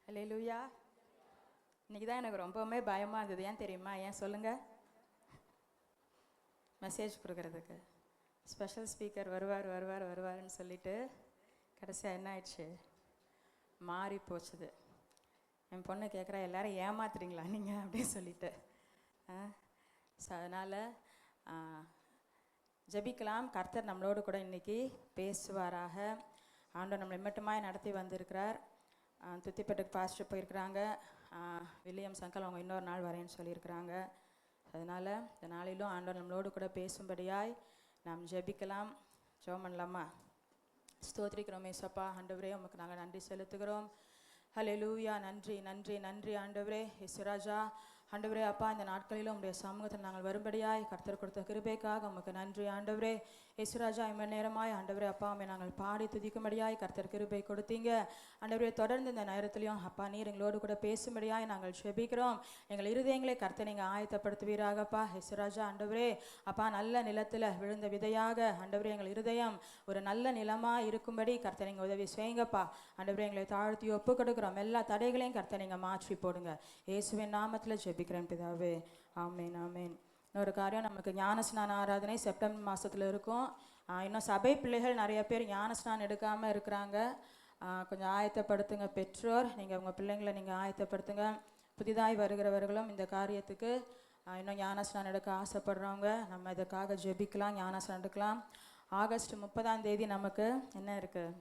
அல்லேலூயா. இன்னைக்கு தான் எனக்கு ரொம்பவுமே பயமாக இருந்தது. ஏன் தெரியுமா? ஏன் சொல்லுங்கள். மெசேஜ் கொடுக்கறதுக்கு ஸ்பெஷல் ஸ்பீக்கர் வருவார்னு சொல்லிட்டு கடைசியாக என்ன ஆயிடுச்சு, மாறி போச்சுது. என் பொண்ணு கேட்குறா, எல்லாரும் ஏமாத்துறீங்களா நீங்கள் அப்படின்னு சொல்லிட்டு. ஸோ அதனால் ஜெபிக்கலாம். கர்த்தர் நம்மளோடு கூட இன்றைக்கி பேசுவாராக. ஆண்டவர் நம்மளை மட்டுமாய் நடத்தி வந்திருக்கிறார். துத்திப்பட்டுக்கு பாஸ்டர் போயிருக்கிறாங்க. வில்லியம் சங்கல் அவங்க இன்னொரு நாள் வரேன்னு சொல்லியிருக்கிறாங்க. அதனால் இந்த நாளிலும் ஆண்டவர் நம்மளோடு கூட பேசும்படியாய் நாம் ஜெபிக்கலாம். ஜெபம் பண்ணலாமா? ஸ்தோத்திரிக்கிறோம் ஏசப்பா. ஆண்டவரே உமக்கு நாங்கள் நன்றி செலுத்துகிறோம். ஹல்லேலூயா. நன்றி நன்றி நன்றி ஆண்டவரே. இயேசுராஜா ஆண்டவரே அப்பா, இந்த நாட்களிலும் உங்களுடைய சமூகத்தில் நாங்கள் வரும்படியாய் கர்த்தர் கொடுத்த கிருபைக்காக உமக்கு நன்றி ஆண்டவரே. இயேசுராஜா இம்மணி நேரமாய் ஆண்டவரே அப்பா அம்மை நாங்கள் பாடி துதிக்கும்படியாய் கர்த்தர் கிருபை கொடுத்தீங்க ஆண்டவரே. தொடர்ந்து இந்த நேரத்திலையும் அப்பா நீர் எங்களோடு கூட பேசும்படியாய் நாங்கள் ஜெபிக்கிறோம். எங்கள் இருதயங்களை கர்த்தர் நீங்கள் ஆயத்தப்படுத்துவீராகப்பா. இயேசுராஜா ஆண்டவரே அப்பா, நல்ல நிலத்தில் விழுந்த விதையாக ஆண்டவரே எங்கள் இருதயம் ஒரு நல்ல நிலமாக இருக்கும்படி கர்த்தர் நீங்கள் உதவி செய்யுங்கப்பா. ஆண்டவரே எங்களை தாழ்த்தி ஒப்பு கொடுக்குறோம். எல்லா தடைகளையும் கர்த்தர் நீங்கள் மாற்றி போடுங்க. இயேசுவின் நாமத்தில் ஜெபிக்கிறேன் பிதாவே. ஆமேன் ஆமேன். இன்னொரு காரியம், நமக்கு ஞானஸ்நான ஆராதனை செப்டம்பர் மாதத்தில் இருக்கும். இன்னும் சபை பிள்ளைகள் நிறைய பேர் ஞானஸ்நானம் எடுக்காமல் இருக்கிறாங்க. கொஞ்சம் ஆயத்தப்படுத்துங்க பெற்றோர். நீங்கள் உங்கள் பிள்ளைங்களை நீங்கள் ஆயத்தப்படுத்துங்க. புதிதாய் வருகிறவர்களும் இந்த காரியத்துக்கு இன்னும் ஞானஸ்நானம் எடுக்க ஆசைப்படுறவங்க நம்ம இதுக்காக ஜெபிக்கலாம், ஞானஸ்நானம் எடுக்கலாம். ஆகஸ்ட் 30 நமக்கு என்ன இருக்குது?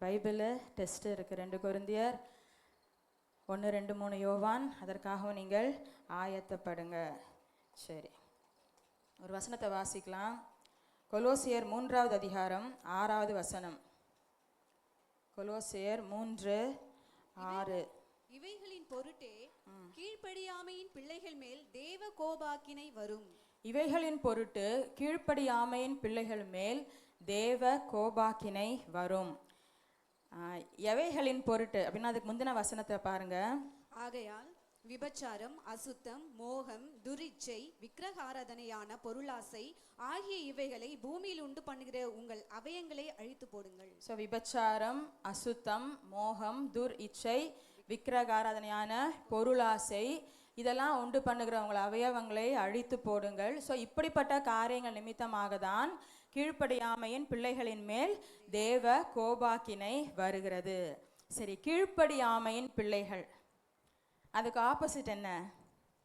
பைபிள் டெஸ்ட்டு இருக்குது. 2 கொரிந்தியர் 1, 2, 3 யோவான். அதற்காகவும் நீங்கள் ஆயத்தப்படுங்க. சரி, ஒரு வசனத்தை வாசிக்கலாம். கொலோசியர் 3வது அதிகாரம் 6வது வசனம். கொலோசியர் 3:6. இவைகளின் பொருட்டே கீழ்ப்படியாமையின் பிள்ளைகள் மேல் தேவ கோபாக்கினை வரும். இவைகளின் பொருட்டு கீழ்ப்படியாமையின் பிள்ளைகள் மேல் தேவ கோபாக்கினை வரும். எவைகளின் பொருட்டு அப்படின்னா அதுக்கு முந்தின வசனத்தை பாருங்க. ஆகையால் விபச்சாரம், அசுத்தம், மோகம், துரிச்சை, விக்கிரகாராதனையான பொருளாசை ஆகிய இவைகளை பூமியில் உண்டு பண்ணுகிற உங்கள் அவயங்களை அழித்து போடுங்கள். ஸோ விபச்சாரம், அசுத்தம், மோகம், துர் இச்சை, விக்கிரகாராதனையான பொருளாசை இதெல்லாம் உண்டு பண்ணுகிற உங்கள் அவயவங்களை அழித்து போடுங்கள். ஸோ இப்படிப்பட்ட காரியங்கள் நிமித்தமாக தான் கீழ்ப்படியாமையின் பிள்ளைகளின் மேல் தேவ கோபாக்கினை வருகிறது. சரி, கீழ்ப்படியாமையின் பிள்ளைகள், அதுக்கு ஆப்போசிட் என்ன?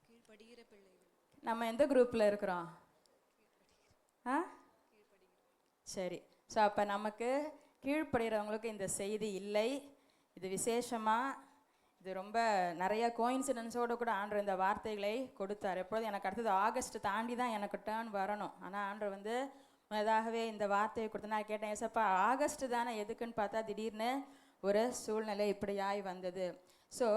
கீழ்ப்படுகிற பிள்ளைகள். நம்ம எந்த குரூப்பில் இருக்கிறோம்? சரி, ஸோ அப்போ நமக்கு கீழ்ப்படுகிறவங்களுக்கு இந்த செய்தி இல்லை. இது விசேஷமாக, இது ரொம்ப நிறைய கோயின்சிடன்ஸோடு கூட ஆண்டவர் இந்த வார்த்தைகளை கொடுத்தார். எப்பொழுது எனக்கு அடுத்தது ஆகஸ்ட் தாண்டி தான் எனக்கு டேர்ன் வரணும். ஆனால் ஆண்டவர் வந்து முன்னதாகவே இந்த வார்த்தையை கொடுத்து நான் கேட்டேன், ஏசப்பா ஆகஸ்ட் தானே எதுக்குன்னு பார்த்தா திடீர்னு ஒரு சூழ்நிலை இப்படியாய் வந்தது. ஸோ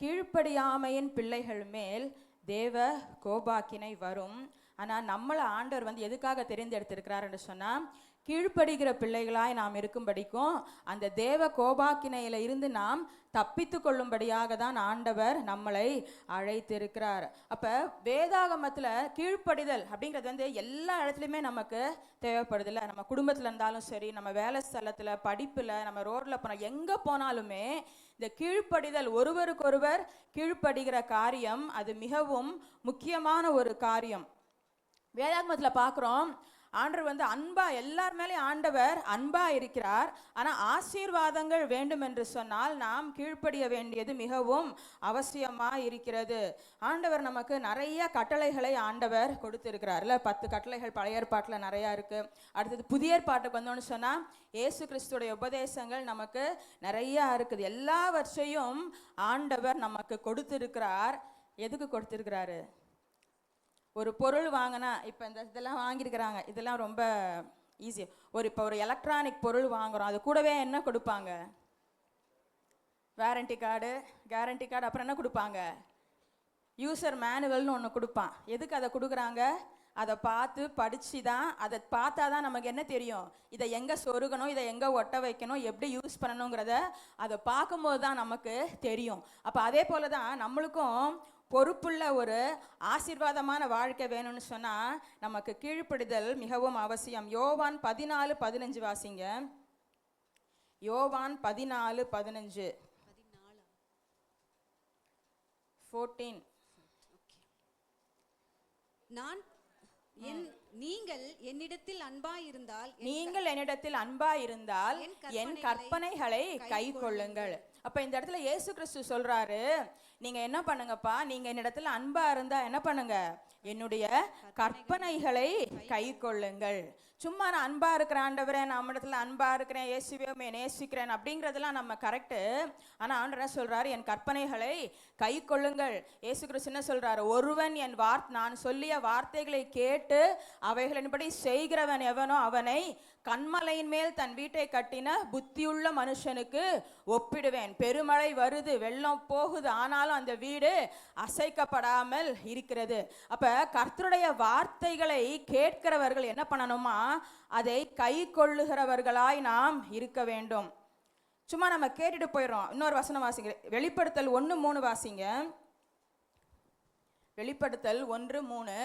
கீழ்ப்படியாமையின் பிள்ளைகள் மேல் தேவ கோபாக்கினை வரும். ஆனால் நம்மளை ஆண்டவர் வந்து எதுக்காக தெரிந்தெடுத்திருக்கிறார் என்று சொன்னால், கீழ்ப்படுகிற பிள்ளைகளாய் நாம் இருக்கும்படிக்கும் அந்த தேவ கோபாக்கினையில இருந்து நாம் தப்பித்து கொள்ளும்படியாக தான் ஆண்டவர் நம்மளை அழைத்திருக்கிறார். அப்போ வேதாகமத்தில் கீழ்ப்படிதல் அப்படிங்கிறது வந்து எல்லா இடத்துலையுமே நமக்கு தேவைப்படுதில்ல. நம்ம குடும்பத்தில் இருந்தாலும் சரி, நம்ம வேலை ஸ்தலத்தில், படிப்பில், நம்ம ரோட்டில் போனால் எங்கே போனாலுமே இந்த கீழ்ப்படிதல், ஒருவருக்கொருவர் கீழ்ப்படுகிற காரியம் அது மிகவும் முக்கியமான ஒரு காரியம். வேதாகமத்தில் பார்க்குறோம், ஆண்டவர் வந்து அன்பா, எல்லார் மேலேயும் ஆண்டவர் அன்பா இருக்கிறார். ஆனால் ஆசீர்வாதங்கள் வேண்டும் என்று சொன்னால் நாம் கீழ்ப்படிய வேண்டியது மிகவும் அவசியமாக இருக்கிறது. ஆண்டவர் நமக்கு நிறைய கட்டளைகளை ஆண்டவர் கொடுத்திருக்கிறார். இல்லை, 10 கட்டளைகள் பழைய ஏற்பாட்டில் நிறையா இருக்குது. அடுத்தது புதிய ஏற்பாட்டுக்கு வந்தோன்னு சொன்னால் இயேசு கிறிஸ்துடைய உபதேசங்கள் நமக்கு நிறையா இருக்குது. எல்லாவற்றையும் ஆண்டவர் நமக்கு கொடுத்திருக்கிறார். எதுக்கு கொடுத்திருக்கிறாரு? ஒரு பொருள் வாங்கினா, இப்போ இந்த இதெல்லாம் வாங்கியிருக்கிறாங்க, இதெல்லாம் ரொம்ப ஈஸி. இப்போ ஒரு எலக்ட்ரானிக் பொருள் வாங்குகிறோம், அது கூடவே என்ன கொடுப்பாங்க? வாரண்டி கார்டு, கேரண்டி கார்டு, அப்புறம் என்ன கொடுப்பாங்க? யூசர் மேனுவல்னு ஒன்று கொடுப்பான். எதுக்கு அதை கொடுக்குறாங்க? அதை பார்த்து படித்து தான், அதை பார்த்தா தான் நமக்கு என்ன தெரியும், இதை எங்கே சொருகணும், இதை எங்கே ஒட்ட வைக்கணும், எப்படி யூஸ் பண்ணணுங்கிறத அதை பார்க்கும்போது தான் நமக்கு தெரியும். அப்போ அதே போல் தான் நம்மளுக்கும் பொறுப்புள்ள ஒரு ஆசீர்வாதமான வாழ்க்கை வேணும்னு சொன்னால் நமக்கு கீழ்ப்படிதல் மிகவும் அவசியம். யோவான் 14:15 வாசிங்க. யோவான் 14:15. 14. நீங்கள் என்னிடத்தில் அன்பாயிருந்தால் நீங்கள் என்னிடத்தில் அன்பாயிருந்தால் என் கற்பனைகளை கை கொள்ளுங்கள். அப்ப இந்த இடத்துல இயேசு கிறிஸ்து சொல்றாரு, நீங்க என்ன பண்ணுங்கப்பா, நீங்க என்னிடத்துல அன்பா இருந்தா என்ன பண்ணுங்க, என்னுடைய கற்பனைகளை கை கொள்ளுங்கள். சும்மா நான் அன்பா இருக்கிறேன் ஆண்டவரே, நான் இடத்துல அன்பா இருக்கிறேன், இயேசுவே நேசிக்கிறேன் அப்படிங்கிறதெல்லாம் நம்ம கரெக்டு. ஆனா ஆண்டவர் என்ன சொல்றாரு, என் கற்பனைகளை கை கொள்ளுங்கள். இயேசு கிறிஸ்து என்ன சொல்றாரு, ஒருவன் நான் சொல்லிய வார்த்தைகளை கேட்டு அவைகளின்படி செய்கிறவன் எவனோ அவனை கண்மலையின் மேல் தன் வீட்டை கட்டின புத்தியுள்ள மனுஷனுக்கு ஒப்பிடுவேன். பெருமழை வருது, வெள்ளம் போகுது, ஆனாலும் அந்த வீடு அசைக்கப்படாமல் இருக்கிறது. அப்ப கர்த்தருடைய வார்த்தைகளை கேட்கிறவர்கள் என்ன பண்ணணுமா, அதை கை கொள்ளுகிறவர்களாய் நாம் இருக்க வேண்டும். சும்மா நம்ம கேட்டுட்டு போயிடுறோம். இன்னொரு வசனம் வாசிங்க, வெளிப்படுத்தல் 1:3 வாசிங்க. வெளிப்படுத்தல் 1:3.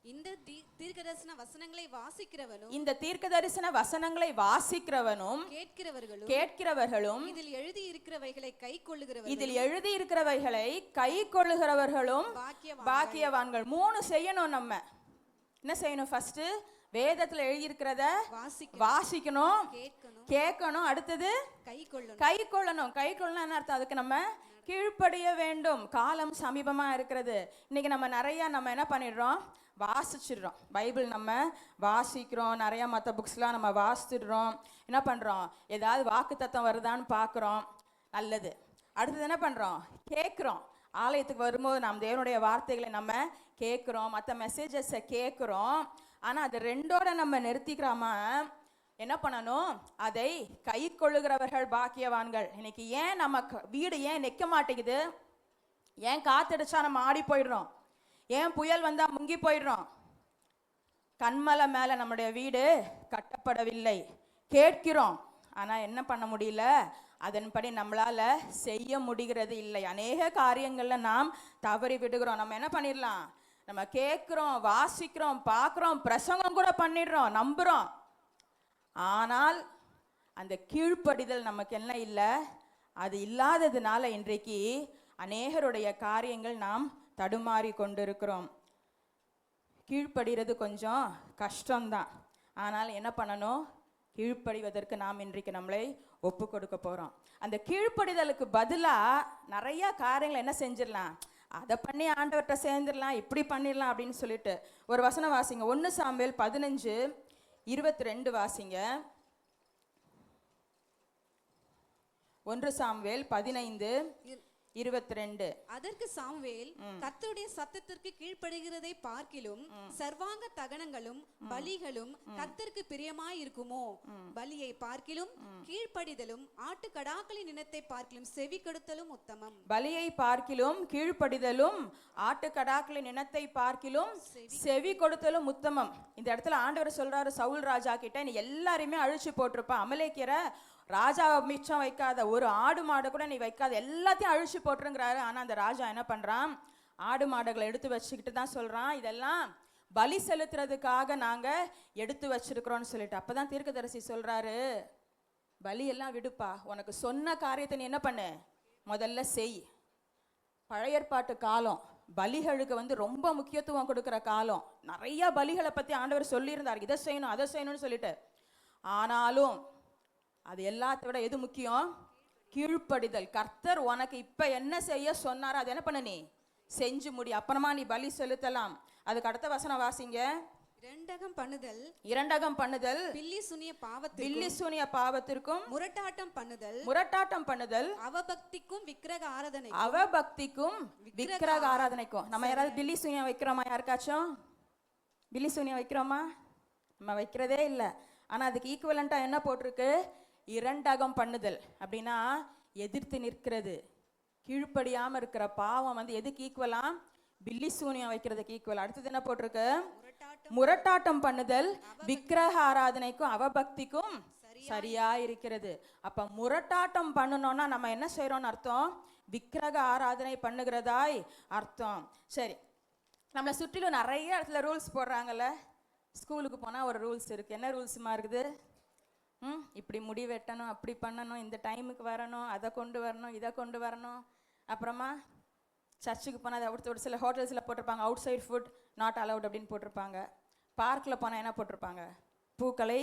இந்த தீர்க்கதரிசன வசனங்களை வாசிக்கிறவனும் இந்த தீர்க்கதரிசன வசனங்களை வாசிக்கிறவனும் கேட்கிறவர்களும் இதில் எழுதி இருக்கிறவைகளை கை கொள்ளுகிறவர்களும் பாக்கியவான்கள். 3 செய்யணும். நம்ம என்ன செய்யணும்? ஃபர்ஸ்ட் வேதத்துல எழுதி இருக்கிறத வாசிக்கணும், கேட்கணும். அடுத்தது கை கொள்ளணும். கை கொள்ளணும் என்ன அர்த்தம்? அதுக்கு நம்ம கீழ்ப்படிய வேண்டும். காலம் சமீபமா இருக்கிறது. இன்னைக்கு நம்ம நிறைய என்ன பண்ணிடுறோம், வாசிச்சிடுறோம். பைபிள் நம்ம வாசிக்கிறோம், நிறைய மற்ற புக்ஸ்லாம் நம்ம வாசிச்சிடுறோம். என்ன பண்ணுறோம், ஏதாவது வாக்குத்தத்தம் வருதான்னு பார்க்குறோம், நல்லது. அடுத்தது என்ன பண்ணுறோம், கேட்குறோம். ஆலயத்துக்கு வரும்போது நம்ம தேவனுடைய வார்த்தைகளை நம்ம கேட்குறோம், மற்ற மெசேஜஸை கேட்குறோம். ஆனால் அது ரெண்டோட நம்ம நிறுத்திக்கிறாம என்ன பண்ணணும், அதை கை கொள்ளுகிறவர்கள் பாக்கியவான்கள். இன்னைக்கு ஏன் நம்ம வீடு ஏன் நிற்க மாட்டேங்குது, ஏன் காத்தடிச்சா நம்ம ஆடி போயிடுறோம், ஏன் புயல் வந்தா முங்கி போயிடுறோம்? கண்மலை மேல நம்முடைய வீடு கட்டப்படவில்லை. கேட்கிறோம், ஆனா என்ன பண்ண முடியல, அதன்படி நம்மளால செய்ய முடிகிறது இல்லை. அநேக காரியங்கள்ல நாம் தவறி விடுகிறோம். நம்ம என்ன பண்ணிடலாம், நம்ம கேட்கிறோம், வாசிக்கிறோம், பார்க்கிறோம், பிரசங்கம் கூட பண்ணிடுறோம், நம்புறோம். ஆனால் அந்த கீழ்ப்படிதல் நமக்கு என்ன இல்லை, அது இல்லாததுனால இன்றைக்கு அநேகருடைய காரியங்கள் நாம் தடுமாறி கொண்டிருக்கிறோம். கீழ்ப்படிகிறது கொஞ்சம் கஷ்டம்தான். ஆனால் என்ன பண்ணணும், கீழ்ப்படிவதற்கு நாம் இன்றைக்கு நம்மளை ஒப்பு கொடுக்க போகிறோம். அந்த கீழ்ப்படிதலுக்கு பதிலாக நிறைய காரியங்களை என்ன செஞ்சிடலாம், அதை பண்ணி ஆண்டவர்கிட்ட சேர்ந்துடலாம், இப்படி பண்ணிடலாம் அப்படின்னு சொல்லிட்டு. ஒரு வசனம் வாசிங்க, 1 சாமுவேல் 15:22 வாசிங்க. 1 சாமுவேல் 15:22. அதற்கு சாமுவேல், கர்த்தருடைய சத்தத்திற்கு கீழ்ப்படுகிறதை பார்க்கிலும் சர்வாங்க தகனங்களும் பலிகளும் கர்த்தருக்கு பிரியமாய் இருக்குமோ? பலியை பார்க்கிலும் கீழ்ப்படிதலும் ஆட்டுக்கடாக்களின் இனத்தை பார்க்கிலும் செவி கொடுத்தலும் உத்தமம். பலியை பார்க்கிலும் கீழ்ப்படிதலும் ஆட்டுக்கடாக்களின் இனத்தை பார்க்கிலும் செவி கொடுத்தலும் உத்தமம். இந்த இடத்துல ஆண்டவர் சொல்றாரு சவுல் ராஜா கிட்ட, நீ எல்லாரையுமே அழிச்சு போட்டிருப்ப, அமலேக்கிற ராஜாவை மிச்சம் வைக்காத, ஒரு ஆடு மாடு கூட நீ வைக்காத, எல்லாத்தையும் அழிச்சு போட்டுருங்கிறாரு. ஆனா அந்த ராஜா என்ன பண்றான், ஆடு மாடுகளை எடுத்து வச்சுக்கிட்டு தான் சொல்றான், இதெல்லாம் பலி செலுத்துறதுக்காக நாங்க எடுத்து வச்சிருக்கிறோம்னு சொல்லிட்டு. அப்பதான் தீர்க்கதரிசி சொல்றாரு, பலி எல்லாம் விடுப்பா, உனக்கு சொன்ன காரியத்தை நீ என்ன பண்ணு, முதல்ல செய். பழைய ஏற்பாட்டு காலம் பலிகளுக்கு ரொம்ப முக்கியத்துவம் கொடுக்கிற காலம். நிறைய பலிகளை பத்தி ஆண்டவர் சொல்லியிருந்தார், இதை செய்யணும் அதை செய்யணும்னு சொல்லிட்டு. ஆனாலும் அது எல்லாத்த விட எது முக்கியம், கீழ்ப்படிதல். கர்த்தர் உனக்கு இப்ப என்ன செய்ய சொன்னாரோ அது என்ன பண்ண, நீ செஞ்சு முடி, அப்புறமா நீ பலி செலுத்தலாம். அதுக்கு அடுத்த வசனம் வாசிங்க. இரண்டகம் பண்ணுதல் பில்லி சூனிய பாவத்திற்கும் முரட்டாட்டம் பண்ணுதல் அவபக்திக்கும் விக்கிரக ஆராதனைக்கும். நம்ம யாராவது பில்லி சூனியம் வைக்கிறோமா? யாருக்காச்சும் பில்லி சூனியம் வைக்கிறோமா? நம்ம வைக்கிறதே இல்லை. ஆனா அதுக்கு ஈக்குவலண்டா என்ன போட்டிருக்கு, இரண்டகம் பண்ணுதல். அப்படின்னா எதிர்த்து நிற்கிறது, கீழ்ப்படியாம இருக்கிற பாவம் எதுக்கு ஈக்குவலாம், பில்லி சூனியம் வைக்கிறதுக்கு ஈக்குவல். அடுத்தது என்ன போட்டிருக்கு, முரட்டாட்டம் பண்ணுதல் விக்கிரக ஆராதனைக்கும் அவபக்திக்கும் சரியா இருக்கிறது. அப்ப முரட்டாட்டம் பண்ணணும்னா நம்ம என்ன செய்யறோம்னு அர்த்தம், விக்கிரக ஆராதனை பண்ணுகிறதாய் அர்த்தம். சரி, நம்மளை சுற்றிலும் நிறைய இடத்துல ரூல்ஸ் போடுறாங்கல்ல. ஸ்கூலுக்கு போனால் ஒரு ரூல்ஸ் இருக்குது. என்ன ரூல்ஸுமா இருக்குது, இப்படி முடி வெட்டணும், அப்படி பண்ணணும், இந்த டைமுக்கு வரணும், அதை கொண்டு வரணும், இதை கொண்டு வரணும். அப்புறமா சர்ச்சுக்கு போனால் அதை ஒரு சில ஹோட்டல்ஸில் போட்டிருப்பாங்க outside food not allowed அப்படின்னு போட்டிருப்பாங்க. பார்க்கில் போனால் என்ன போட்டிருப்பாங்க, பூக்களை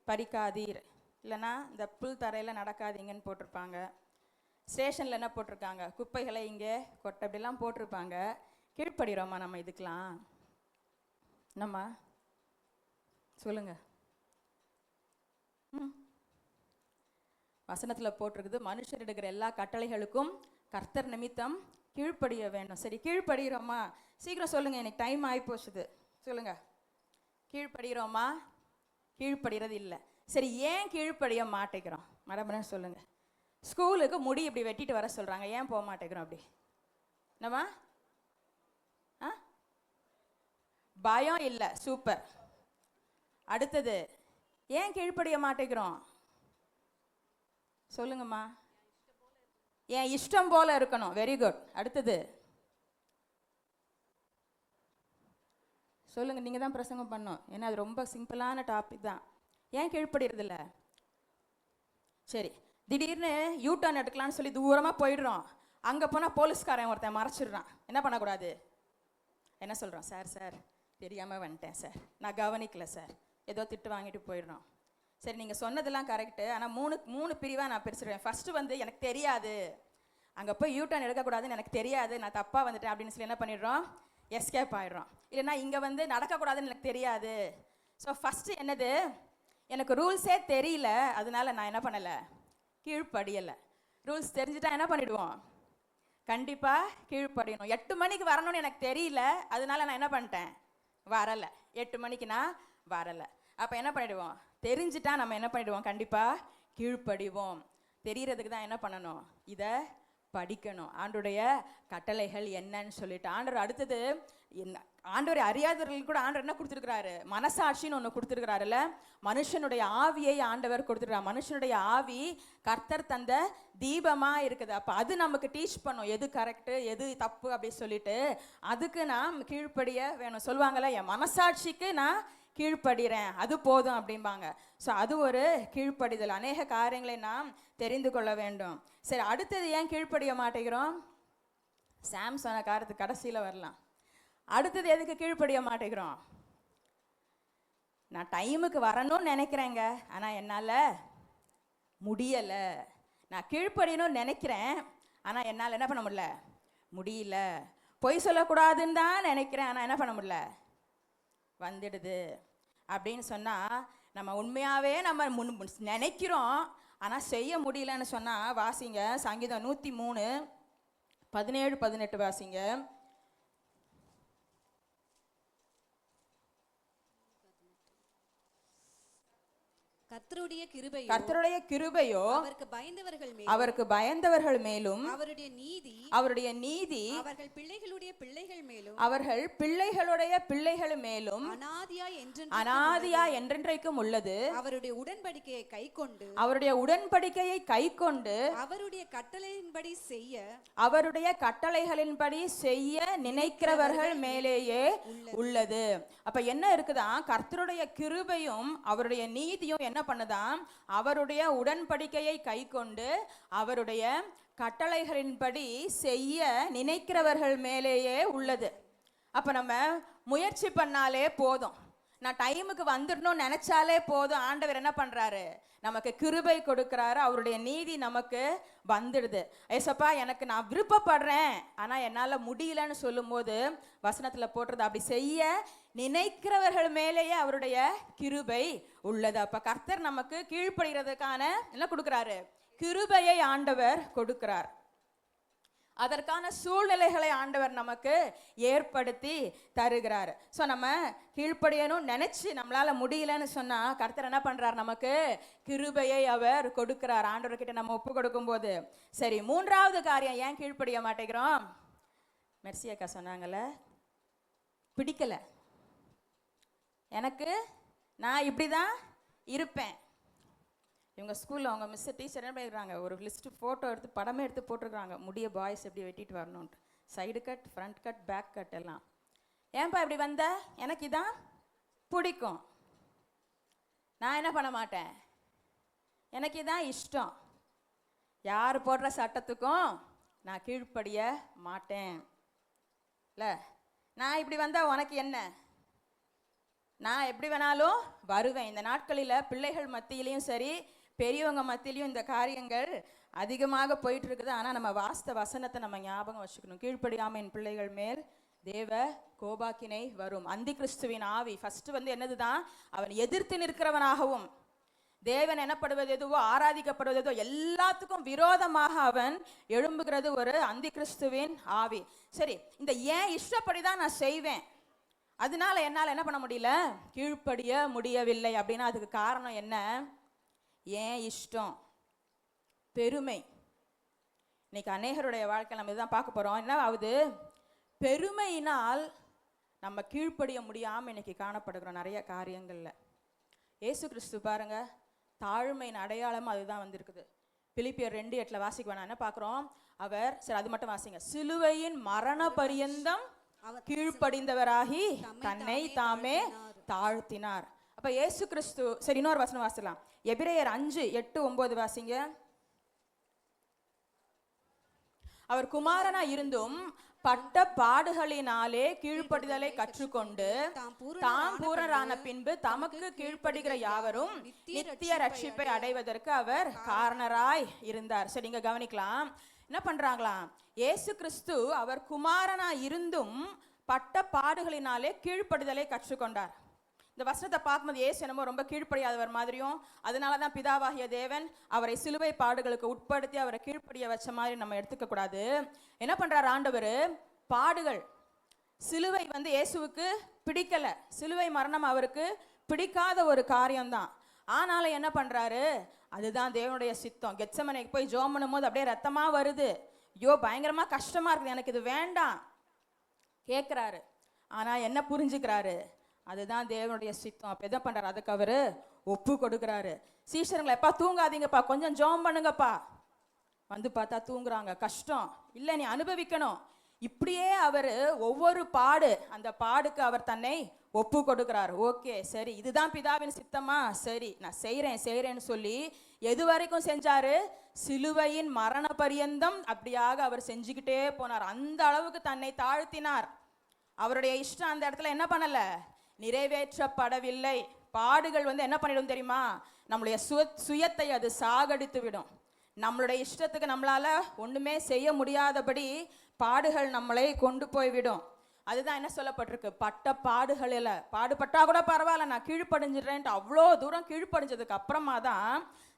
பறிக்காதீர், இல்லைன்னா இந்த புல் தரையில் நடக்காதீங்கன்னு போட்டிருப்பாங்க. ஸ்டேஷனில் என்ன போட்டிருக்காங்க, குப்பைகளை இங்கே கொட்டை, அப்படிலாம் போட்டிருப்பாங்க. கீழ்ப்படுகிறோமா நம்ம இதுக்கெலாம்? நம்ம சொல்லுங்க. வசனத்தில் போட்டிருக்குது, மனுஷர் எடுக்கிற எல்லா கட்டளைகளுக்கும் கர்த்தர் நிமித்தம் கீழ்ப்படிய வேண்டும். சரி, கீழ்ப்படுகிறோமா? சீக்கிரம் சொல்லுங்க, எனக்கு டைம் ஆகி போச்சுது. சொல்லுங்க, கீழ்ப்படுகிறோமா? கீழ்ப்படுகிறது இல்லை. சரி, ஏன் கீழ்ப்படிய மாட்டேங்கிறோம்? மரபரன்னு சொல்லுங்க. ஸ்கூலுக்கு முடி இப்படி வெட்டிட்டு வர சொல்றாங்க, ஏன் போக மாட்டேங்கிறோம்? அப்படி என்னம்மா? பயம் இல்லை, சூப்பர். அடுத்தது, ஏன் கீழ்ப்படிய மாட்டேங்கிறோம்? சொல்லுங்கம்மா. என் இஷ்டம் போல இருக்கணும். Very good. அடுத்தது சொல்லுங்க, நீங்க தான் பிரசங்கம் பண்ணணும், ஏன்னா அது ரொம்ப சிம்பிளான டாபிக் தான். ஏன் கீழ்ப்படுறது இல்லை? சரி, திடீர்னு யூ டர்ன் எடுக்கலான்னு சொல்லி தூரமாக போயிடுறோம். அங்கே போனால் போலீஸ்காரன் ஒருத்தன் மறைச்சிடுறான். என்ன பண்ணக்கூடாது? என்ன சொல்கிறோம்? சார் சார் தெரியாமல் வந்துட்டேன் சார், நான் கவனிக்கலை சார், ஏதோ திட்டு வாங்கிட்டு போயிடுறோம். சரி, நீங்கள் சொன்னதெல்லாம் கரெக்டு, ஆனால் மூணு பிரிவாக நான் பிரிச்சுடுவேன். ஃபஸ்ட்டு வந்து எனக்கு தெரியாது, அங்கே போய் யூ டர்ன் எடுக்கக்கூடாதுன்னு எனக்கு தெரியாது, நான் தப்பாக வந்துட்டேன் அப்படின்னு சொல்லி என்ன பண்ணிடுறோம்? எஸ்கேப் ஆகிடுறோம். இல்லைன்னா இங்கே வந்து நடக்கக்கூடாதுன்னு எனக்கு தெரியாது. ஸோ ஃபஸ்ட்டு என்னது, எனக்கு ரூல்ஸே தெரியல, அதனால நான் என்ன பண்ணலை? கீழ்ப்படியலை. ரூல்ஸ் தெரிஞ்சுட்டா என்ன பண்ணிடுவோம்? கண்டிப்பாக கீழ்ப்படியணும். 8 மணிக்கு வரணும்னு எனக்கு தெரியல, அதனால நான் என்ன பண்ணிட்டேன்? வரலை. 8 மணிக்கு நான் வரலை. அப்போ என்ன பண்ணிடுவோம்? தெரிஞ்சுட்டா நம்ம என்ன பண்ணிடுவோம்? கண்டிப்பாக கீழ்ப்படிவோம். தெரியறதுக்கு தான் என்ன பண்ணணும்? இதை படிக்கணும், ஆண்டோடைய கட்டளைகள் என்னன்னு சொல்லிட்டு. ஆண்டவர் அடுத்தது என்ன, ஆண்டவரை அறியாதவர்களுக்கு கூட ஆண்டவர் என்ன கொடுத்துருக்கிறாரு? மனசாட்சின்னு ஒன்று கொடுத்துருக்கிறாருல்ல. மனுஷனுடைய ஆவியை ஆண்டவர் கொடுத்துருக்காரு. மனுஷனுடைய ஆவி கர்த்தர் தந்த தீபமாக இருக்குது. அப்போ அது நமக்கு டீச் பண்ணும், எது கரெக்டு எது தப்பு அப்படி சொல்லிட்டு. அதுக்கு நாம் கீழ்ப்படிய வேணும். சொல்லுவாங்கள்ல, என் மனசாட்சிக்கு நான் கீழ்ப்படுகிறேன், அது போதும் அப்படிம்பாங்க. ஸோ அது ஒரு கீழ்ப்படிதல். அநேக காரியங்களை நாம் தெரிந்து கொள்ள வேண்டும். சரி, அடுத்தது ஏன் கீழ்ப்படிய மாட்டேங்கிறோம்? சாம் சொன்ன காரியத்துக்கு கடைசியில் வரலாம். அடுத்தது எதுக்கு கீழ்ப்படிய மாட்டேங்கிறோம்? நான் டைமுக்கு வரணும்னு நினைக்கிறேங்க, ஆனால் என்னால் முடியலை. நான் கீழ்ப்படியணும்னு நினைக்கிறேன், ஆனால் என்னால் என்ன பண்ண முடியல. பொய் சொல்லக்கூடாதுன்னு தான் நினைக்கிறேன், ஆனால் என்ன பண்ண முடியல, வந்துடுது. அப்படின்னு சொன்னால் நம்ம உண்மையாகவே நம்ம நினைக்கிறோம், ஆனால் செய்ய முடியலன்னு சொன்னால் வாசிங்க சங்கீதம் 103 17 18 வாசிங்க. கர்த்தருடைய கிருபையோ அவருக்கு பயந்தவர்கள் மேலும் அவருடைய நீதி அவர்கள் பிள்ளைகளுடைய பிள்ளைகள் மேலும் அனாதியா என்றென்றைக்கும் உள்ளது. அவருடைய உடன்படிக்கையை கைக்கொண்டு அவருடைய கட்டளைகளின்படி செய்ய நினைக்கிறவர்கள் மேலேயே உள்ளது. அப்ப என்ன இருக்குதா? கர்த்தருடைய கிருபையும் அவருடைய நீதியும் என்ன பண்ணுதான்? அவருடைய உடன்படிக்கையை கைக்கொண்டு அவருடைய கட்டளைகளின்படி செய்ய நினைக்கிறவர்கள் மேலேயே உள்ளது. அப்ப நம்ம முயற்சி பண்ணாலே போதும், நான் டைமுக்கு வந்துடணும்னு நினைச்சாலே போதும், ஆண்டவர் என்ன பண்றாரு? நமக்கு கிருபை கொடுக்கிறாரு, அவருடைய நீதி நமக்கு வந்துடுது. ஏசப்பா எனக்கு நான் விருப்பப்படுறேன், ஆனா என்னால முடியலன்னு சொல்லும் போது வசனத்துல போட்டுறது, அப்படி செய்ய நினைக்கிறவர்கள் மேலேயே அவருடைய கிருபை உள்ளது. அப்ப கர்த்தர் நமக்கு கீழ்ப்படுகிறதுக்கான என்ன கொடுக்கிறாரு? கிருபையை ஆண்டவர் கொடுக்கிறார். அதற்கான சூழ்நிலைகளை ஆண்டவர் நமக்கு ஏற்படுத்தி தருகிறார். ஸோ நம்ம கீழ்ப்படியணும் நினைச்சு நம்மளால முடியலன்னு சொன்னா கர்த்தர் என்ன பண்றார்? நமக்கு கிருபையை அவர் கொடுக்கிறார் ஆண்டவர்கிட்ட நம்ம ஒப்பு கொடுக்கும் போது. சரி, 3வது காரியம் ஏன் கீழ்ப்படிய மாட்டேங்கிறோம்? மெர்சி அக்கா சொன்னாங்கல்ல, பிடிக்கல எனக்கு, நான் இப்படிதான் இருப்பேன். இவங்க ஸ்கூலில் அவங்க மிஸ் டீச்சர் என்ன பண்ணிடுறாங்க, ஒரு லிஸ்ட்டு ஃபோட்டோ எடுத்து படமே எடுத்து போட்டிருக்காங்க, முடிய பாய்ஸ் எப்படி வெட்டிட்டு வரணுன்ட்டு, side cut, front cut, back cut எல்லாம். ஏன்பா இப்படி வந்த? எனக்கு இதான் பிடிக்கும், நான் என்ன பண்ண மாட்டேன், எனக்கு இதான் இஷ்டம், யார் போடுற சட்டத்துக்கும் நான் கீழ்ப்படிய மாட்டேன். இல்லை, நான் இப்படி வந்தால் உனக்கு என்ன, நான் எப்படி வேணாலும் வருவேன். இந்த நாட்களில் பிள்ளைகள் மத்தியிலையும் சரி, பெரியவங்க மத்தியிலையும் இந்த காரியங்கள் அதிகமாக போயிட்டு இருக்குது. ஆனால் நம்ம வாஸ்த வசனத்தை நம்ம ஞாபகம் வச்சுக்கணும். கீழ்ப்படியாமல் என் பிள்ளைகள் மேல் தேவ கோபாக்கினை வரும். அந்தி கிறிஸ்துவின் ஆவி ஃபர்ஸ்ட் என்னது தான், அவன் எதிர்த்து நிற்கிறவனாகவும், தேவன் எனப்படுவது எதுவோ, ஆராதிக்கப்படுவது எதுவோ எல்லாத்துக்கும் விரோதமாக அவன் எழும்புகிறது ஒரு அந்தி கிறிஸ்துவின் ஆவி. சரி, இந்த ஏன் இஷ்டப்படி தான் நான் செய்வேன், அதனால என்னால் என்ன பண்ண முடியல, கீழ்ப்படிய முடியவில்லை அப்படின்னா அதுக்கு காரணம் என்ன? ஏன் இஷ்டம், பெருமை. இன்னைக்கு அநேகருடைய வாழ்க்கை நம்ம இதுதான் பார்க்க போறோம். என்ன ஆகுது, பெருமையினால் நம்ம கீழ்ப்படிய முடியாமல் இன்னைக்கு காணப்படுகிறோம் நிறைய காரியங்கள்ல. இயேசு கிறிஸ்து பாருங்க, தாழ்மையின் அடையாளம் அதுதான் வந்திருக்குது. பிலிப்பியர் 2:8 வாசிக்க வேணாம். என்ன பார்க்குறோம், அவர், சரி அது மட்டும் வாசிங்க, சிலுவையின் மரண பரியந்தம் கீழ்ப்படிந்தவராகி தன்னை தாமே தாழ்த்தினார். அப்ப இயேசு கிறிஸ்து, சரி இன்னொரு வசனம் வாசிக்கலாம், எபிரேயர் 5:8-9 வாசிங்க. அவர் குமாரனா இருந்தும் பட்ட பாடுகளினாலே கீழ்ப்படிதலை கற்றுக்கொண்டு தாம் பூரணரான பின்பு தமக்கு கீழ்ப்படுகிற யாவரும் நித்திய ரட்சிப்பை அடைவதற்கு அவர் காரணராய் இருந்தார். சரி, இங்க கவனிக்கலாம். என்ன பண்றாங்களாம், இயேசு கிறிஸ்து அவர் குமாரனா இருந்தும் பட்ட பாடுகளினாலே கீழ்ப்படிதலை கற்றுக்கொண்டார். இந்த வசனத்தை பார்க்கும்போது இயேசு என்னமோ ரொம்ப கீழ்ப்படியாதவர் மாதிரியும், அதனாலதான் பிதாவாகிய தேவன் அவரை சிலுவை பாடுகளுக்கு உட்படுத்தி அவரை கீழ்ப்படிய வச்ச மாதிரி நம்ம எடுத்துக்க கூடாது. என்ன பண்றார் ஆண்டவர், பாடுகள், சிலுவை இயேசுவுக்கு பிடிக்கல, சிலுவை மரணம் அவருக்கு பிடிக்காத ஒரு காரியம்தான். ஆனாலும் என்ன பண்றாரு, அதுதான் தேவனுடைய சித்தம். கெத்செமனேக்கு போய் ஜெபம் பண்ணும்போது அப்படியே ரத்தமா வருது, ஐயோ பயங்கரமா கஷ்டமா இருக்குது, எனக்கு இது வேண்டாம் கேட்கிறாரு. ஆனா என்ன புரிஞ்சுக்கிறாரு, அதுதான் தேவனுடைய சித்தம். அப்ப என்ன பண்றாரு, அதுக்கு அவரு ஒப்பு கொடுக்கிறாரு. சீஷருங்களை, எப்பா தூங்காதீங்கப்பா, கொஞ்சம் ஜெபம் பண்ணுங்கப்பா. பார்த்தா தூங்குறாங்க. கஷ்டம் இல்லை, நீ அனுபவிக்கணும். இப்படியே அவரு ஒவ்வொரு பாடு, அந்த பாடுக்கு அவர் தன்னை ஒப்பு கொடுக்கிறார். ஓகே சரி, இதுதான் பிதாவின் சித்தமா, சரி நான் செய்றேன்னு சொல்லி எது வரைக்கும் செஞ்சாரு, சிலுவையின் மரண பரியந்தம் அப்படியாக அவர் செஞ்சுக்கிட்டே போனார். அந்த அளவுக்கு தன்னை தாழ்த்தினார். அவருடைய இஷ்டம் அந்த இடத்துல என்ன பண்ணல, நிறைவேற்றப்படவில்லை. பாடுகள் என்ன பண்ணிடும் தெரியுமா, நம்மளுடைய சுயத்தை அது சாகடித்து விடும். நம்மளுடைய இஷ்டத்துக்கு நம்மளால ஒண்ணுமே செய்ய முடியாதபடி பாடுகள் நம்மளை கொண்டு போய்விடும். அதுதான் என்ன சொல்லப்பட்டிருக்கு, பட்ட பாடுகளில், பாடுபட்டா கூட பரவாயில்ல நான் கீழ்ப்படிஞ்சிடுறேன்ட்டு அவ்வளோ தூரம் கீழ்ப்படிஞ்சதுக்கு அப்புறமா தான்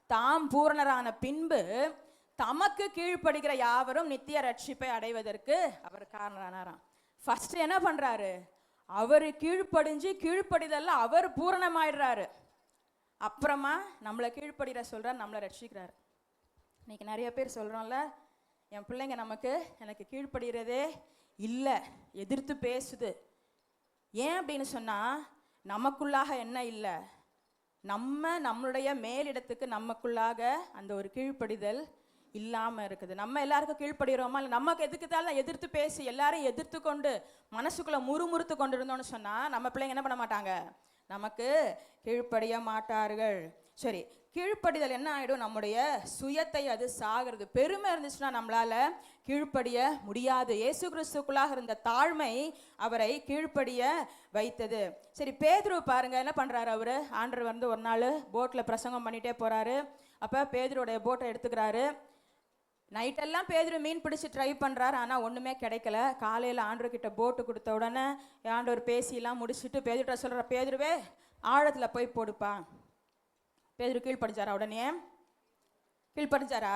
தாம் பூரணரான பின்பு தமக்கு கீழ்ப்படுகிற யாவரும் நித்திய ரட்சிப்பை அடைவதற்கு அவர் காரணரானாராம். ஃபர்ஸ்ட் என்ன பண்றாரு, அவர் கீழ்ப்படிதல்ல அவர் பூரணமாயிடுறாரு. அப்புறமா நம்மளை கீழ்ப்படிற சொல்றார், நம்மளை ரட்சிக்கிறார். இன்னைக்கு நிறைய பேர் சொல்றோம்ல, என் பிள்ளைங்க எனக்கு கீழ்ப்படுகிறதே இல்லை, எதிர்த்து பேசுது. ஏன் அப்படின்னு சொன்னா, நமக்குள்ளாக என்ன இல்லை, நம்மளுடைய மேலிடத்துக்கு நமக்குள்ளாக அந்த ஒரு கீழ்ப்படிதல் இல்லாம இருக்குது. நம்ம எல்லாருக்கும் கீழ்ப்படுகிறோமா, இல்லை நமக்கு எதுக்குதான் எதிர்த்து பேசி எல்லாரும் எதிர்த்து கொண்டு மனசுக்குள்ள முறுமுறுத்து கொண்டு இருந்தோம்னு சொன்னா நம்ம பிள்ளைங்க என்ன பண்ண மாட்டாங்க, நமக்கு கீழ்ப்படிய மாட்டார்கள். சரி, கீழ்ப்படிதல் என்ன ஆயிடும், நம்முடைய சுயத்தை அது சாகிறது. பெருமை இருந்துச்சுன்னா நம்மளால கீழ்ப்படிய முடியாது. இயேசு கிறிஸ்துக்குள்ளாக இருந்த தாழ்மை அவரை கீழ்ப்படிய வைத்தது. சரி, பேதுரு பாருங்க என்ன பண்றாரு, அவரு ஆண்டவர் ஒரு நாள் போட்ல பிரசங்கம் பண்ணிட்டே போறாரு. அப்ப பேதுருடைய போட்டை எடுத்துக்கிறாரு. நைட்டெல்லாம் பேதுரு மீன் பிடிச்சி ட்ரை பண்ணுறாரு, ஆனால் ஒன்றுமே கிடைக்கல. காலையில் ஆண்டவர்கிட்ட போட்டு கொடுத்த உடனே ஆண்டவர் பேசியெல்லாம் முடிச்சுட்டு பேதுருட்ட சொல்கிற, பேதுருவே ஆழத்தில் போய் போடுப்பா. பேதுரு கீழ்ப்படிஞ்சாரா, உடனே கீழ்ப்படிஞ்சாரா?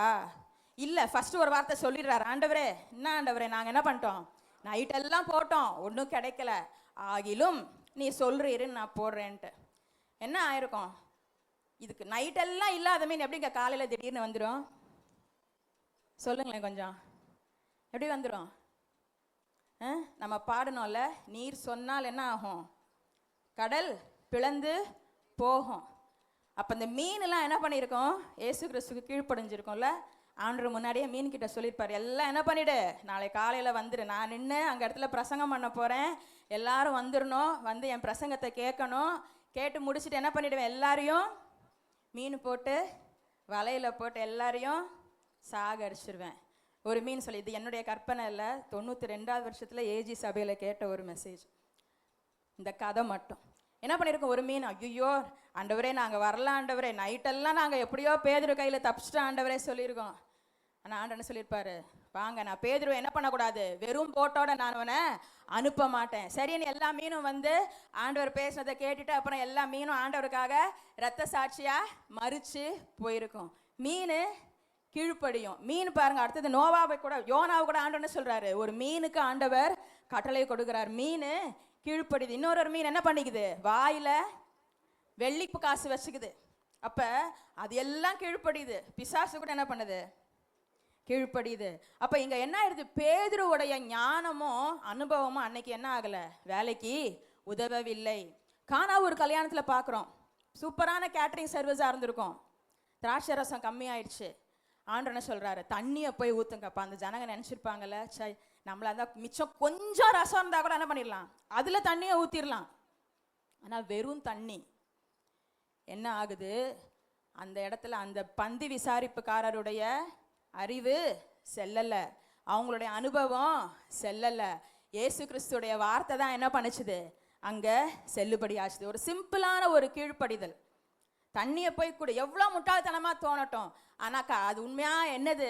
இல்லை, ஃபஸ்ட்டு ஒரு வார்த்தை சொல்லிடுறாரு, ஆண்டவரே என்ன ஆண்டவரே நாங்கள் என்ன பண்ணிட்டோம், நைட்டெல்லாம் போட்டோம் ஒன்றும் கிடைக்கல, ஆகிலும் நீ சொல்கிறீருன்னு நான் போடுறேன்ட்டு. என்ன ஆயிருக்கும், இதுக்கு நைட்டெல்லாம் இல்லாத மீன் எப்படிங்க காலையில் திடீர்னு வந்துடும், சொல்லுங்களேன் கொஞ்சம், எப்படி வந்துடும்? நம்ம பாடணும்ல, நீர் சொன்னால் என்ன ஆகும், கடல் பிளந்து போகும். அப்போ இந்த மீன்லாம் என்ன பண்ணியிருக்கோம், ஏசு கிறிஸ்துக்கு கீழ்ப்படிஞ்சிருக்கோம்ல. ஆண்டவர் முன்னாடியே மீன் கிட்ட சொல்லியிருப்பார், எல்லாம் என்ன பண்ணிடு, நாளை காலையில் வந்துடு, நான் நின்று அங்கே இடத்துல பிரசங்கம் பண்ண போகிறேன், எல்லாரும் வந்துடணும், வந்து என் பிரசங்கத்தை கேட்கணும், கேட்டு முடிச்சுட்டு என்ன பண்ணிவிடுவேன், எல்லாரையும் மீன் போட்டு வலையில் போட்டு எல்லாரையும் சாகடிச்சிருவேன். ஒரு மீன் சொல்லி, இது என்னுடைய கற்பனை இல்லை, 92வது வருஷத்தில் ஏஜி சபையில் கேட்ட ஒரு மெசேஜ். இந்த கதை மட்டும் என்ன பண்ணியிருக்கோம், ஒரு மீன், ஐயோ ஆண்டவரே நாங்கள் வரல ஆண்டவரே, நைட்டெல்லாம் நாங்கள் எப்படியோ பேதுரு கையில் தப்பிச்சிட்டோம் ஆண்டவரே சொல்லியிருக்கோம். ஆனால் ஆண்டவர் என்ன சொல்லியிருப்பாரு, வாங்க நான் பேதுருவை என்ன பண்ணக்கூடாது, வெறும் போட்டோட நான் அவனை அனுப்ப மாட்டேன். சரின்னு எல்லா மீனும் வந்து ஆண்டவர் பேசுனதை கேட்டுட்டு அப்புறம் எல்லா மீனும் ஆண்டவருக்காக இரத்த சாட்சியாக மறித்து போயிருக்கும். மீன் கீழ்ப்படியும். மீன் பாருங்க, அடுத்தது நோவாவை கூட, யோனாவை கூட ஆண்டவர் என்ன சொல்றாரு, ஒரு மீனுக்கு ஆண்டவர் கட்டளை கொடுக்கிறார், மீன் கீழ்ப்படிது. இன்னொரு மீன் என்ன பண்ணிக்குது, வாயில வெள்ளிப்பு காசு வச்சுக்குது. அப்ப அது எல்லாம் கீழ்ப்படியுது. பிசாசு கூட என்ன பண்ணுது, கீழ்ப்படியுது. அப்ப இங்க என்ன ஆயிடுது, பேதுருவுடைய ஞானமும் அனுபவமும் அன்னைக்கு என்ன ஆகல, வேலைக்கு உதவவில்லை. கானா ஒரு கல்யாணத்துல பாக்குறோம், சூப்பரான கேட்டரிங் சர்வீஸா இருந்திருக்கும், திராட்சை ரசம் கம்மியாயிடுச்சு. ஆண்டவர் என்ன சொல்றாரு, தண்ணியை போய் ஊத்துங்கப்பா. அந்த ஜனங்க நினைச்சிருப்பாங்கல்ல, சை நம்மளா இருந்தா மிச்சம் கொஞ்சம் ரசம் இருந்தா கூட என்ன பண்ணிடலாம், அதுல தண்ணியை ஊத்திடலாம். ஆனா வெறும் தண்ணி என்ன ஆகுது, அந்த இடத்துல அந்த பந்தி விசாரிப்புக்காரருடைய அறிவு செல்லல, அவங்களுடைய அனுபவம் செல்லல. இயேசு கிறிஸ்துடைய வார்த்தை தான் என்ன பண்ணுச்சுது, அங்க செல்லுபடி ஆச்சுது. ஒரு சிம்பிளான ஒரு கீழ்ப்படிதல். தண்ணியை போய் கூட எவ்வளோ முட்டாள்தனமா தோணட்டும், ஆனாக்கா அது உண்மையா என்னது,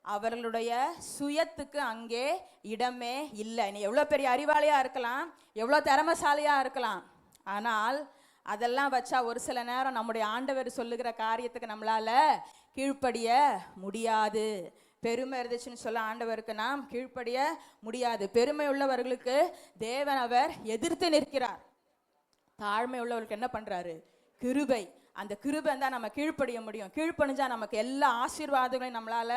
அவர்களுடைய சுயத்துக்கு அங்கே இடமே இல்லை. நீ எவ்வளோ பெரிய அறிவாளியா இருக்கலாம், எவ்வளோ திறமைசாலியா இருக்கலாம், ஆனால் அதெல்லாம் வச்சா ஒரு சில நேரம் நம்முடைய ஆண்டவர் சொல்லுகிற காரியத்துக்கு நம்மளால கீழ்ப்படிய முடியாது. பெருமை இருந்துச்சுன்னு சொல்ல ஆண்டவருக்கு நாம் கீழ்ப்படிய முடியாது. பெருமை உள்ளவர்களுக்கு தேவன் அவர் எதிர்த்து நிற்கிறார். தாழ்மை உள்ளவர்களுக்கு என்ன பண்றாரு, கிருபை. அந்த கிருபை தான் நம்ம கீழ்ப்படிய முடியும். கீழ்ப்படிஞ்சா நமக்கு எல்லா ஆசீர்வாதங்களையும் நம்மளால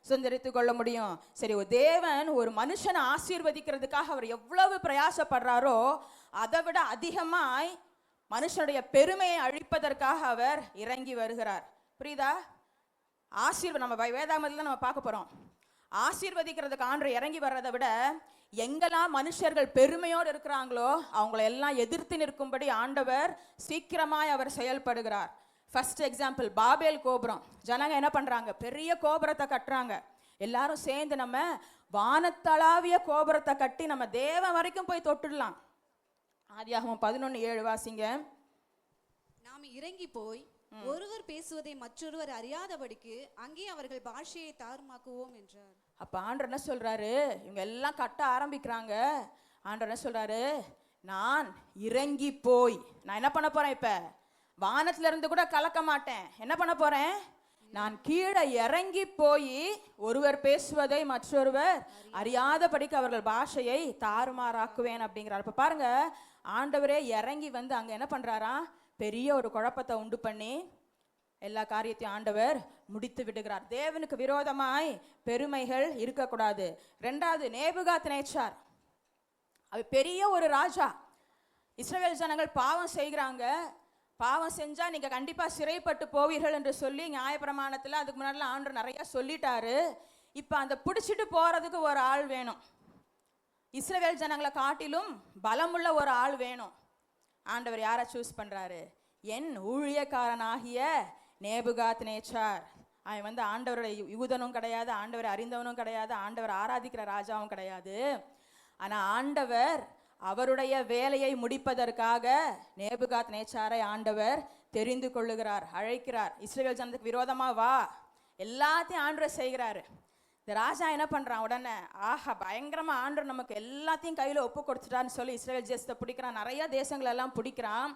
சுதந்திரித்து கொள்ள முடியும். சரி, ஒரு தேவன் ஒரு மனுஷனை ஆசீர்வதிக்கிறதுக்காக அவர் எவ்வளவு பிரயாசப்படுறாரோ அதை விட அதிகமாய் மனுஷனுடைய பெருமையை அழிப்பதற்காக அவர் இறங்கி வருகிறார். புரியுதா? நம்ம வேதாகமத்துல நம்ம பார்க்க போறோம். ஆசீர்வதிக்கிறதுக்கு ஆண்டவர் இறங்கி வர்றதை விட எங்கெல்லாம் மனுஷர்கள் பெருமையோடு இருக்கிறாங்களோ அவங்கள எல்லாம் எதிர்த்து நிற்கும்படி ஆண்டவர் சீக்கிரமாய் அவர் செயல்படுகிறார். ஃபர்ஸ்ட் எக்ஸாம்பிள், பாபேல் கோபுரம். ஜனங்க என்ன பண்றாங்க, பெரிய கோபுரத்தை கட்டுறாங்க. எல்லாரும் சேர்ந்து நம்ம வானத்தளாவிய கோபுரத்தை கட்டி நம்ம தேவன் வரைக்கும் போய் தொட்டுடலாம். ஆதியாகமம் 11:7 வாசிங்க. நாம் இறங்கி போய் ஒருவர் பேசுவதை மற்றொருவர் அறியாதபடிக்கு அங்கே அவர்கள் பாஷையை தாறுமாக்குவோம் என்றார். அப்ப ஆண்டவர் என்ன சொல்றாரு, இவங்க எல்லாம் கட்ட ஆரம்பிக்கிறாங்க. ஆண்டவர் என்ன சொல்றாரு, நான் இறங்கி போய் நான் என்ன பண்ண போறேன், இப்ப வானத்துல இருந்து கூட கலக்க மாட்டேன். என்ன பண்ண போறேன், நான் கீழே இறங்கி போய் ஒருவர் பேசுவதை மற்றொருவர் அறியாதபடிக்கு அவர்கள் பாஷையை தாறுமாறாக்குவேன் அப்படிங்கிறார். இப்ப பாருங்க, ஆண்டவரே இறங்கி வந்து அங்க என்ன பண்றாராம், பெரிய ஒரு குழப்பத்தை உண்டு பண்ணி எல்லா காரியத்தையும் ஆண்டவர் முடித்து விடுகிறார். தேவனுக்கு விரோதமாய் பெருமைகள் இருக்கக்கூடாது. ரெண்டாவது, நேபுகாத்நேச்சார். அவர் பெரிய ஒரு ராஜா. இஸ்ரவேல் ஜனங்கள் பாவம் செய்கிறாங்க. பாவம் செஞ்சா நீங்க கண்டிப்பா சிறைப்பட்டு போவீர்கள் என்று சொல்லி நியாயப்பிரமாணத்துல அதுக்கு முன்னாடி ஆண்டவர் நிறைய சொல்லிட்டாரு. இப்ப அந்த பிடிச்சிட்டு போறதுக்கு ஒரு ஆள் வேணும். இஸ்ரவேல் ஜனங்களை காட்டிலும் பலமுள்ள ஒரு ஆள் வேணும். ஆண்டவர் யாரை சூஸ் பண்றாரு, என் ஊழியக்காரனாகிய நேபுகாத்நேச்சார். அவன் வந்து ஆண்டவருடைய யூதனும் கிடையாது, ஆண்டவரை அறிந்தவனும் கிடையாது, ஆண்டவர் ஆராதிக்கிற ராஜாவும் கிடையாது. ஆனா ஆண்டவர் அவருடைய வேலையை முடிப்பதற்காக நேபுகாத்நேச்சாரை ஆண்டவர் தெரிந்து கொள்ளுகிறார், அழைக்கிறார். இஸ்ரவேல் ஜனத்துக்கு விரோதமா வா, எல்லாத்தையும் ஆண்டவர் செய்கிறாரு. இந்த ராஜா என்ன பண்றான், உடனே ஆஹா பயங்கரமா ஆண்டவர் நமக்கு எல்லாத்தையும் கையில ஒப்பு கொடுத்துட்டான்னு சொல்லி இஸ்ரவேல் தேசத்தை பிடிக்கிறான், நிறைய தேசங்கள் எல்லாம் பிடிக்கிறான்,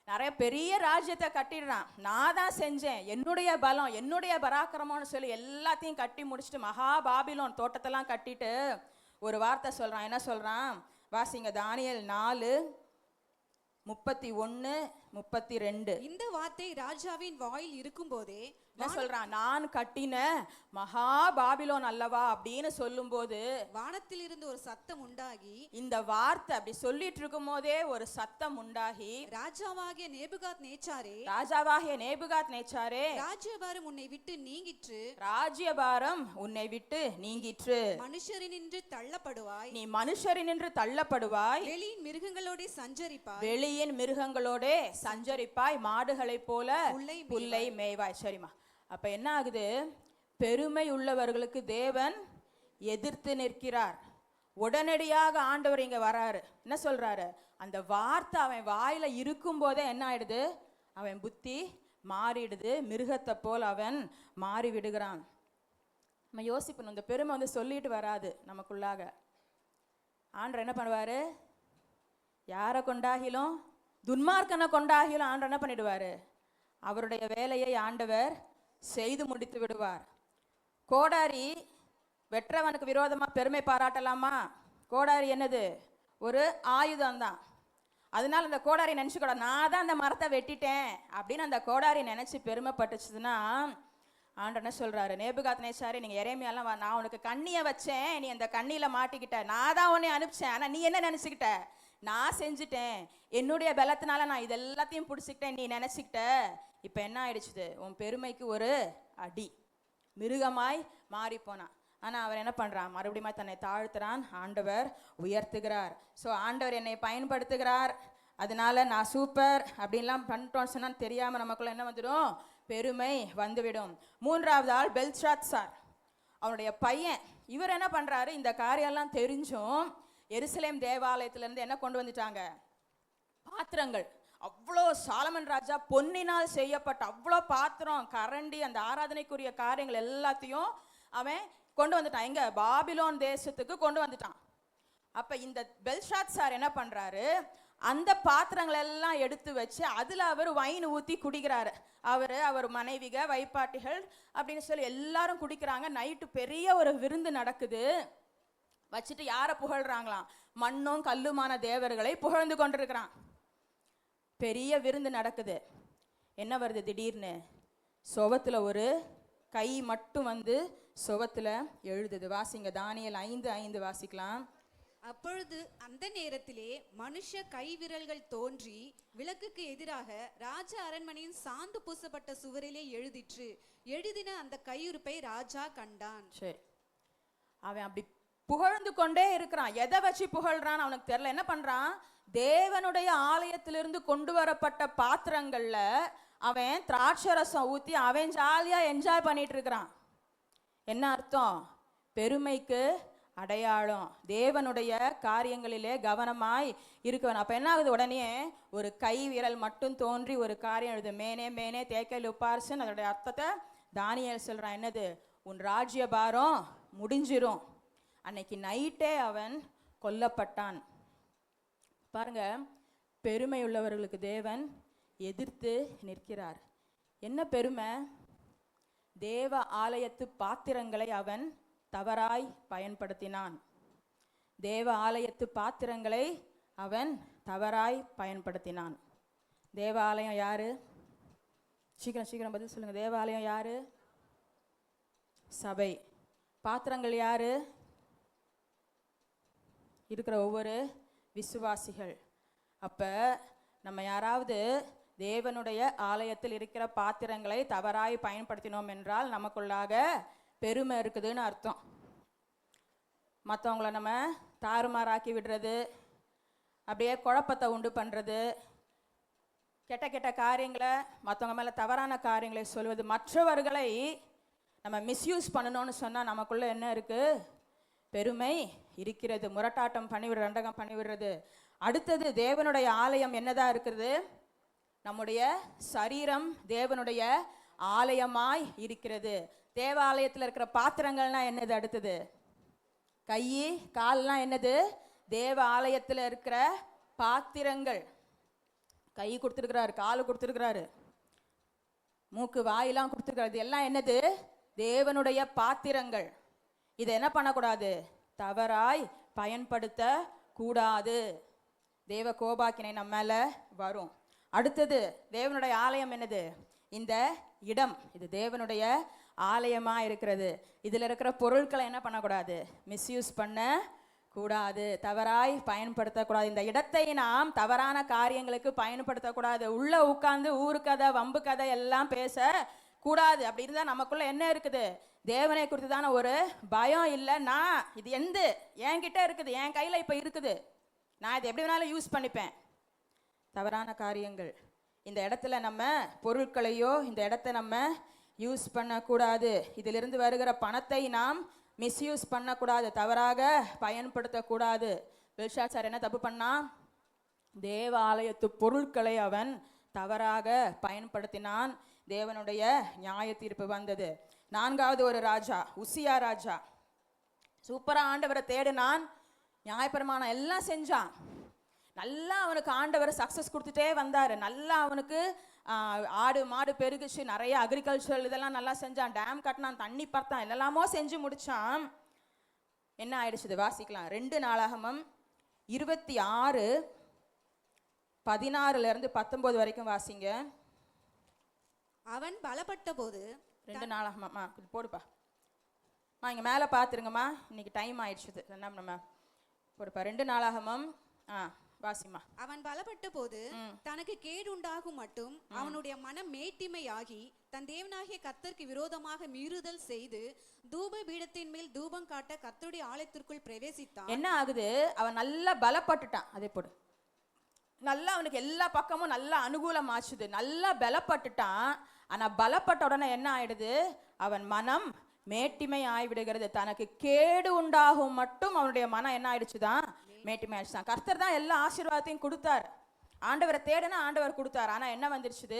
நிறைய பெரிய ராஜ்யத்தை கட்டிடுறான். நான் தான் செஞ்சேன், என்னுடைய பலம் என்னுடைய பராக்கிரமம்னு சொல்லி எல்லாத்தையும் கட்டி முடிச்சுட்டு மகா பாபிலோன் தோட்டத்தெல்லாம் கட்டிட்டு ஒரு வார்த்தை சொல்றான். என்ன சொல்றான் வாசிங்க, தானியேல் 4:31-32. இந்த வார்த்தை ராஜாவின் வாயில் இருக்கும் போதே என்ன சொல்றான், நான் கட்டின மகா பாபிலோன் அல்லவா அப்படின்னு சொல்லும் போது வானத்தில் இருந்து ஒரு சத்தம் உண்டாகி, இந்த வார்த்தை அப்படி சொல்லிட்டு இருக்கும் போதே ஒரு சத்தம் உண்டாகி, ராஜாவாகிய நேபுகாத்நேச்சாரே, ராஜ்யபாரம் உன்னை விட்டு நீங்கிற்று, ராஜ்யபாரம் உன்னை விட்டு நீங்கிற்று, மனுஷரினின்று தள்ளப்படுவாய், நீ மனுஷரினின்று தள்ளப்படுவாய், வெளியின் மிருகங்களோட சஞ்சரிப்பாய், வெளியின் மிருகங்களோட சஞ்சரிப்பாய், மாடுகளைப் போல புல்லை மேய்வாய். சரிமா, அப்ப என்ன ஆகுது, பெருமை உள்ளவர்களுக்கு தேவன் எதிர்த்து நிற்கிறார். உடனடியாக ஆண்டவர் இங்க வராரு. என்ன சொல்றாரு? அந்த வார்த்தை அவன் வாயில இருக்கும் போதே என்ன ஆயிடுது? அவன் புத்தி மாறிடுது. மிருகத்தை போல் அவன் மாறி விடுகிறான். நம்ம யோசிப்பணும், இந்த பெருமை வந்து சொல்லிட்டு வராது நமக்குள்ளாக. ஆண்டவர் என்ன பண்ணுவாரு? யாரை கொண்டாகிலும், துன்மார்க்கனை கொண்டாகிலும் ஆண்டவர் என்ன பண்ணிடுவாரு? அவருடைய வேலையை ஆண்டவர் செய்து முடித்து விடுவார். கோடாரி வெற்றவனுக்கு விரோதமா பெருமை பாராட்டலாமா? கோடாரி என்னது? ஒரு ஆயுதம் தான். அதனால அந்த கோடாரி நினைச்சுக்கூட நான் தான் அந்த மரத்தை வெட்டிட்டேன் அப்படின்னு அந்த கோடாரி நினைச்சு பெருமைப்பட்டுச்சுன்னா, ஆண்டவர் என்ன சொல்றாரு? நேபுகாத்நேச்சாரே, நீங்க எரேமியாலாம் நான் உனக்கு கண்ணியை வச்சேன், நீ அந்த கண்ணியில மாட்டிக்கிட்ட, நான் தான் உன்னை அனுப்பிச்சேன், ஆனா நீ என்ன நினைச்சுக்கிட்ட? நான் செஞ்சுட்டேன், என்னுடைய பலத்தினால நான் இது எல்லாத்தையும் பிடிச்சிக்கிட்டேன், நீ நினைச்சுக்கிட்ட. இப்ப என்ன ஆயிடுச்சு? உன் பெருமைக்கு ஒரு அடி. மிருகமாய் மாறி போனான். ஆனா அவர் என்ன பண்றான்? மறுபடியும் தன்னை தாழ்த்துறான். ஆண்டவர் உயர்த்துகிறார். ஸோ ஆண்டவர் என்னை பயன்படுத்துகிறார், அதனால நான் சூப்பர் அப்படின்லாம் பண்ணிட்டோம்னு சொன்னா தெரியாம நமக்குள்ள என்ன வந்துடும்? பெருமை வந்துவிடும். மூன்றாவது ஆள் பெல்ஷாத்சார், அவனுடைய பையன். இவர் என்ன பண்றாரு? இந்த காரியெல்லாம் தெரிஞ்சும் எருசலேம் தேவாலயத்திலிருந்து என்ன கொண்டு வந்துட்டாங்க? பாத்திரங்கள். அவ்வளோ சாலமன் ராஜா பொன்னினால் செய்யப்பட்ட அவ்வளோ பாத்திரம், கரண்டி, அந்த ஆராதனைக்குரிய காரியங்கள் எல்லாத்தையும் அவன் கொண்டு வந்துட்டான். எங்க? பாபிலோன் தேசத்துக்கு கொண்டு வந்துட்டான். அப்ப இந்த பெல்ஷாத்சார் என்ன பண்றாரு? அந்த பாத்திரங்கள் எல்லாம் எடுத்து வச்சு அதுல அவர் வைன் ஊத்தி குடிக்கிறாரு. அவர் மனைவிக, வைப்பாட்டிகள் அப்படின்னு சொல்லி எல்லாரும் குடிக்கிறாங்க. நைட்டு பெரிய ஒரு விருந்து நடக்குது. வச்சுட்டு யாரை புகழ்றாங்களாம்? மண்ணும் கல்லுமான தேவர்களை புகழ்ந்து கொண்டிருக்கிறான். பெரிய விருந்து நடக்குது. என்ன வருது திடீர்னு? சுவத்துல ஒரு கை மட்டும் வந்து சுவத்துல எழுதுது. வாசிங்க, தானியேல் 5:5 வாசிக்கலாம். அப்பொழுது அந்த நேரத்திலே மனுஷ கை விரல்கள் தோன்றி விளக்குக்கு எதிராக ராஜ அரண்மனையின் சாந்து பூசப்பட்ட சுவரிலே எழுதிற்று. எழுதின அந்த கையுறுப்பை ராஜா கண்டான். சரி, அவன் அப்படி புகழ்ந்து கொண்டே இருக்கிறான். எதை வச்சு புகழ்றான் அவனுக்கு தெரியல. என்ன பண்றான்? தேவனுடைய ஆலயத்திலிருந்து கொண்டு வரப்பட்ட பாத்திரங்கள்ல அவன் திராட்சரசம் ஊத்தி அவன் ஜாலியா என்ஜாய் பண்ணிட்டு இருக்கிறான். என்ன அர்த்தம்? பெருமைக்கு அடையாளம். தேவனுடைய காரியங்களிலே கவனமாய் இருக்கவன். அப்ப என்ன ஆகுது? உடனே ஒரு கை விரல் மட்டும் தோன்றி ஒரு காரியம் எழுது. மேனே மேனே தேக்கல் உப்பார்சன். அதோடைய அர்த்தத்தை தானியேல் சொல்றான். என்னது? உன் ராஜ்ய பாரம் முடிஞ்சிரும். அன்னைக்கு நைட்டே அவன் கொல்லப்பட்டான். பாருங்க, பெருமை உள்ளவர்களுக்கு தேவன் எதிர்த்து நிற்கிறார். என்ன பெருமை? தேவ ஆலயத்து பாத்திரங்களை அவன் தவறாய் பயன்படுத்தினான். தேவ ஆலயத்து பாத்திரங்களை அவன் தவறாய் பயன்படுத்தினான். தேவாலயம் யாரு? சீக்கிரம் பதில் சொல்லுங்க. தேவாலயம் யாரு? சபை. பாத்திரங்கள் யாரு? இருக்கிற ஒவ்வொரு விசுவாசிகள். அப்ப நம்ம யாராவது தேவனுடைய ஆலயத்தில் இருக்கிற பாத்திரங்களை தவறாய் பயன்படுத்தினோம் என்றால் நமக்குள்ளாக பெருமை இருக்குதுன்னு அர்த்தம். மற்றவங்கள நம்ம தாறுமாறாக்கி விடுறது, அப்படியே குழப்பத்தை உண்டு பண்ணுறது, கெட்ட கெட்ட காரியங்களை, மற்றவங்க மேலே தவறான காரியங்களை சொல்வது, மற்றவர்களை நம்ம மிஸ்யூஸ் பண்ணணும்னு சொன்னால் நமக்குள்ள என்ன இருக்குது? பெருமை இருக்கிறது. முரட்டாட்டம் பண்ணிவிடுறது, ரண்டகம் பண்ணிவிடுறது. அடுத்தது, தேவனுடைய ஆலயம் என்னதான் இருக்கிறது? நம்முடைய சரீரம் தேவனுடைய ஆலயமாய் இருக்கிறது. தேவாலயத்தில் இருக்கிற பாத்திரங்கள்னா என்னது? அடுத்தது கை கால்லாம் என்னது? தேவ ஆலயத்தில் இருக்கிற பாத்திரங்கள். கை கொடுத்துருக்கிறாரு, கால் கொடுத்துருக்கிறாரு, மூக்கு வாயெல்லாம் கொடுத்துருக்கிறாரு. எல்லாம் என்னது? தேவனுடைய பாத்திரங்கள். இதை என்ன பண்ணக்கூடாது? தவறாய் பயன்படுத்த கூடாது. தேவ கோபாக்கினை நம்ம மேல வரும். அடுத்தது, தேவனுடைய ஆலயம் என்னது? இந்த இடம். இது தேவனுடைய ஆலயமா இருக்கிறது. இதுல இருக்கிற பொருட்களை என்ன பண்ணக்கூடாது? மிஸ்யூஸ் பண்ண கூடாது, தவறாய் பயன்படுத்தக்கூடாது. இந்த இடத்தை நாம் தவறான காரியங்களுக்கு பயன்படுத்தக்கூடாது. உள்ள உட்கார்ந்து ஊரு கதை, வம்பு கதை எல்லாம் பேச கூடாது. அப்படி இருந்தா நமக்குள்ள என்ன இருக்குது? தேவனை குறித்து தானே ஒரு பயம். இல்லை, நான் இது என்கிட்ட இருக்குது, என் கையில இப்ப இருக்குது, நான் இதை எப்படி வேணாலும் யூஸ் பண்ணிப்பேன். தவறான காரியங்கள். இந்த இடத்துல நம்ம பொருட்களையோ இந்த இடத்த நம்ம யூஸ் பண்ணக்கூடாது. இதிலிருந்து வருகிற பணத்தை நாம் மிஸ்யூஸ் பண்ணக்கூடாது, தவறாக பயன்படுத்தக்கூடாது. பெல்ஷாத்சார் என்ன தப்பு பண்ணான்? தேவாலயத்து பொருட்களை அவன் தவறாக பயன்படுத்தினான். தேவனுடைய நியாய தீர்ப்பு வந்தது. 4வது ஒரு ராஜா, உசியா ராஜா. சூப்பரா ஆண்டவரை தேடினான், நியாயப்பிரமாணம் எல்லாம் செஞ்சான். நல்லா அவனுக்கு ஆண்டவர் சக்சஸ் கொடுத்துட்டே வந்தாரு. நல்லா அவனுக்கு ஆடு மாடு பெருகுச்சு, நிறைய அக்ரிகல்ச்சரல் இதெல்லாம் நல்லா செஞ்சான், டேம் கட்டினான், தண்ணி பார்த்தான், எல்லாமோ செஞ்சு முடிச்சான். என்ன ஆயிடுச்சு வாசிக்கலாம். 2 நாளாகமம் 26:16 வரைக்கும் வாசிங்க. அவன் பலப்பட்ட போது 2 நாளாகமம்மா இது போடுப்பா. இங்க மேல பாத்துருங்கம்மா, இன்னைக்கு டைம் ஆயிடுச்சு. நம்ம போடுப்பா. 2 நாளாகமம் வாசிமா. அவன் பலப்பட்ட போது தனக்கு கேடு உண்டாகும் மட்டும் அவனுடைய மனம் மேட்டிமையாகி தன் தேவனாகிய கர்த்தருக்கு விரோதமாக மீறுதல் செய்து தூப பீடத்தின் மேல் தூபம் காட்ட கர்த்தருடைய ஆலயத்திற்குள் பிரவேசித்தான். என்ன ஆகுது? அவன் நல்லா பலப்பட்டுட்டான். அதே போடு. நல்லா அவனுக்கு எல்லா பக்கமும் நல்லா அனுகூலம் ஆச்சுது, நல்லா பலப்பட்டுட்டான். ஆனா பலப்பட்ட உடனே என்ன ஆயிடுது? அவன் மனம் மேட்டிமை ஆய்விடுகிறது. தனக்கு கேடு உண்டாகும் மட்டும் அவனுடைய மனம் என்ன ஆயிடுச்சுதான்? மேட்டிமை ஆயிடுச்சுதான். கர்த்தர் தான் எல்லா ஆசீர்வாதத்தையும் கொடுத்தார். ஆண்டவரை தேடுனா ஆண்டவர் கொடுத்தார். ஆனா என்ன வந்துருச்சுது?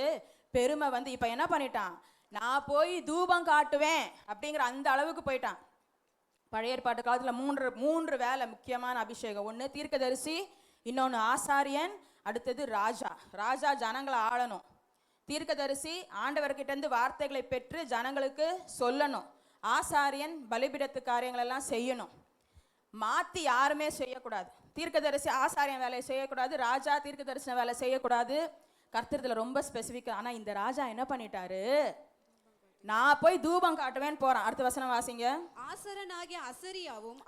பெருமை வந்து இப்ப என்ன பண்ணிட்டான்? நான் போய் தூபம் காட்டுவேன் அப்படிங்கிற அந்த அளவுக்கு போயிட்டான். பழைய ஏற்பாட்டு காலத்துல மூன்று வேலை முக்கியமான அபிஷேகம். ஒண்ணு தீர்க்கதரிசி, இன்னொன்னு ஆசாரியன், அடுத்தது ராஜா. ராஜா ஜனங்களை ஆளணும். தீர்க்கதரிசி ஆண்டவர்கிட்ட இருந்து வார்த்தைகளை பெற்று ஜனங்களுக்கு சொல்லணும். ஆசாரியன் பலிபீடத்து காரியங்கள் எல்லாம் செய்யணும். மாத்தி யாருமே செய்யக்கூடாது. தீர்க்கதரிசி ஆசாரியன் வேலையை செய்யக்கூடாது, ராஜா தீர்க்கதரிசன வேலை செய்யக்கூடாது. கர்த்தர்ல ரொம்ப ஸ்பெசிஃபிக். ஆனா இந்த ராஜா என்ன பண்ணிட்டாரு? நான் போய் தூபம் காட்டுவேன் போறான். அடுத்த வசனம் வாசிங்க. ஆசரனாகிய அசரியாவும்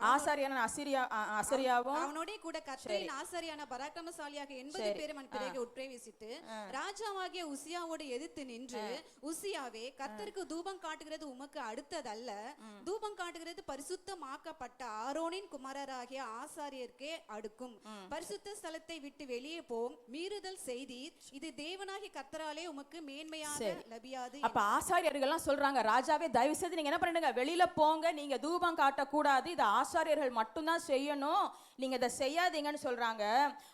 அசரியாவும் அவனோட கூட கர்த்தரின் ஆசாரியான பராக்கிரமசாலியாக 80 பேர் பிறகு உட்பிரவேசித்து ராஜாவாகிய உசியாவோடு எதிர்த்து நின்று, உசியாவே, கர்த்தருக்கு தூபம் காட்டுகிறது உமக்கு அடுத்ததல்ல, தூபம் காட்டுகிறது பரிசுத்தமாக்கப்பட்ட ஆரோனின் குமாரராகிய ஆசாரியர்க்கே அடுக்கும். பரிசுத்த ஸ்தலத்தை விட்டு வெளியே போம், மீறுதல் செய்தீர், இது தேவனாகிய கர்த்தராலே உமக்கு மேன்மையாக லபியாது. அப்ப ஆசாரியர்கள் சொல்றாங்க, ராஜாவே தயவு செய்து நீங்க என்ன பண்ணுங்க, வெளியில போங்க, நீங்க தூபம் காட்டக்கூடாது, இது ஆசாரியர்கள் மட்டும்தான் செய்யணும், நீங்க இதை செய்யாதீங்கன்னு சொல்றாங்க.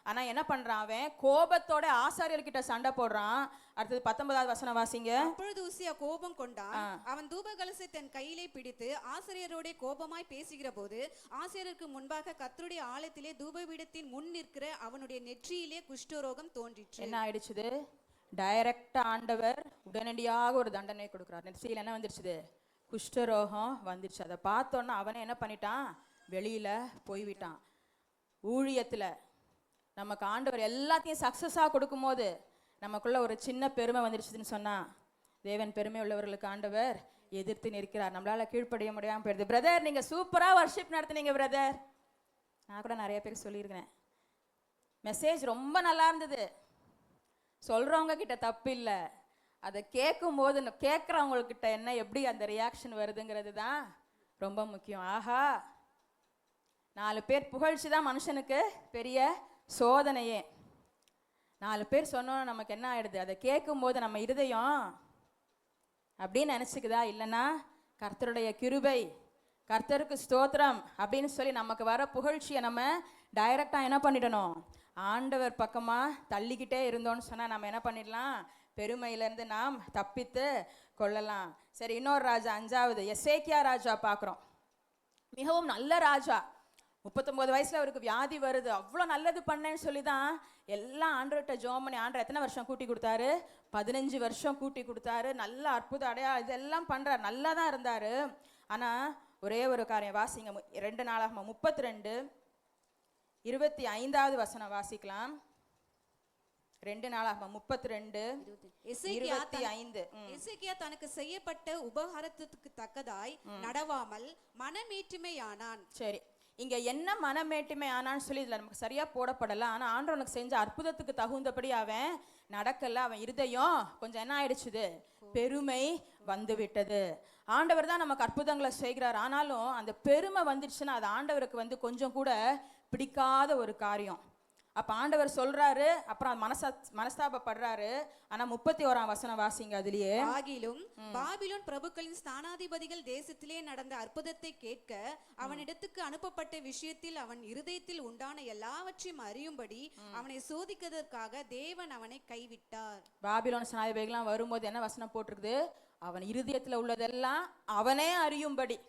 ஆனா என்ன பண்றான்? அவன் கோபத்தோட ஆசாரியர்கிட்ட சண்டை போடுறான். அடுத்தது 19வது வசனம் வாசிங்க. அப்பொழுது உசியா கோபம் கொண்டான். அவன் தூப கலசை தன் கையிலே பிடித்து ஆசாரியரோட கோபமாய் பேசுகிற போது ஆசாரியருக்கு முன்பாக கர்த்தருடைய ஆலயத்திலே தூபபீடத்தின் முன் நிற்கிற அவனுடைய நெற்றியிலே குஷ்டரோகம் தோன்றிற்று. என்ன ஆயிடுச்சு? டைரக்டா ஆண்டவர் உடனடியாக ஒரு தண்டனை கொடுக்கிறார். நெற்றியில் என்ன வந்துருச்சு? குஷ்டரோகம் வந்துருச்சு. அதை பார்த்தோன்னா அவனை என்ன பண்ணிட்டான்? வெளியில போய்விட்டான். ஊழியத்துல நமக்கு ஆண்டவர் எல்லாத்தையும் சக்சஸா கொடுக்கும் போது நமக்குள்ள ஒரு சின்ன பெருமை வந்துருச்சுன்னு சொன்னா, தேவன் பெருமை உள்ளவர்களுக்கு ஆண்டவர் எதிர்த்து நிற்கிறார். நம்மளால கீழ்ப்படிய முடியாம போயிடுது. பிரதர் நீங்க சூப்பரா வர்ஷிப் நடத்துனீங்க பிரதர். நான் கூட நிறைய பேர் சொல்லியிருக்கிறேன், மெசேஜ் ரொம்ப நல்லா இருந்தது, சொல்றவங்க கிட்ட தப்பு இல்லை, அதை கேட்கும் போது கேட்குறவங்கக்கிட்ட என்ன எப்படி அந்த ரியாக்ஷன் வருதுங்கிறது தான் ரொம்ப முக்கியம். ஆஹா, 4 பேர் புகழ்ச்சி தான் மனுஷனுக்கு பெரிய சோதனையே. 4 பேர் சொன்னோன்னு நமக்கு என்ன ஆயிடுது? அதை கேட்கும் போது நம்ம இருதயம் அப்படின்னு நினச்சிக்குதா? இல்லைன்னா கர்த்தருடைய கிருபை, கர்த்தருக்கு ஸ்தோத்திரம் அப்படின்னு சொல்லி நமக்கு வர புகழ்ச்சியை நம்ம டைரக்டாக என்ன பண்ணிடணும்? ஆண்டவர் பக்கமாக தள்ளிக்கிட்டே இருந்தோன்னு சொன்னால் நம்ம என்ன பண்ணிடலாம்? பெருமையிலேருந்து நாம் தப்பித்து கொள்ளலாம். சரி, இன்னொரு ராஜா, 5வது எசேக்கியா ராஜா பார்க்குறோம். மிகவும் நல்ல ராஜா. 39 வயசுல அவருக்கு வியாதி வருது. அவ்வளோ நல்லது பண்ணேன்னு சொல்லி தான் எல்லாம் ஆண்டவர்கிட்ட ஜெபம் பண்ணி, ஆண்டவர் எத்தனை வருஷம் கூட்டி கொடுத்தாரு? 15 வருஷம் கூட்டி கொடுத்தாரு. நல்ல அற்புத அடையாளம் இதெல்லாம் பண்றாரு, நல்லா தான் இருந்தாரு. ஆனா ஒரே ஒரு காரியம் வாசிங்க. 2 நாளாகமம் 32:25 வசனம் வாசிக்கலாம். 2 நாளாகமம் 32:25. எசேக்கியா தனக்கு செய்யப்பட்ட உபகாரத்துக்கு தக்கதாய் நடவாமல் மனமேட்டிமையானான். சரி, இங்க என்ன மனமேட்டிமை ஆனான்னு சொல்லி இதுல நமக்கு சரியா போடப்படல. ஆனா ஆண்டவனுக்கு செஞ்ச அற்புதத்துக்கு தகுந்தபடி அவன் நடக்கல. அவன் இருதயம் கொஞ்சம் என்ன ஆயிடுச்சுது? பெருமை வந்து விட்டது. ஆண்டவர் தான் நமக்கு அற்புதங்களை செய்கிறார். ஆனாலும் அந்த பெருமை வந்துடுச்சுன்னா அது ஆண்டவருக்கு வந்து கொஞ்சம் கூட பிடிக்காத ஒரு காரியம். அப்ப ஆண்டவர் சொல்றாரு, அப்புறம் மனஸ்தாபப்படுறாரு. ஆனா 31ஆம் வசனம் வாசிங்க. அதுலயே, ஆகிலும் பாபிலோன் பிரபுக்களின் ஸ்தானாதிபதிகள் தேசத்திலே நடந்த அற்புதத்தை கேட்க அவனிடத்துக்கு அனுப்பப்பட்ட விஷயத்தில் அவன் இருதயத்தில் உண்டான எல்லாவற்றையும் அறியும்படி அவனை சோதிக்கிறதற்காக தேவன் அவனை கைவிட்டார். பாபிலோன் ஸ்தானாதிபதிகள்லாம் வரும்போது என்ன வசனம் போட்டிருக்குது? அவன் இருதயத்துல உள்ளதெல்லாம் அவனே அறியும்படி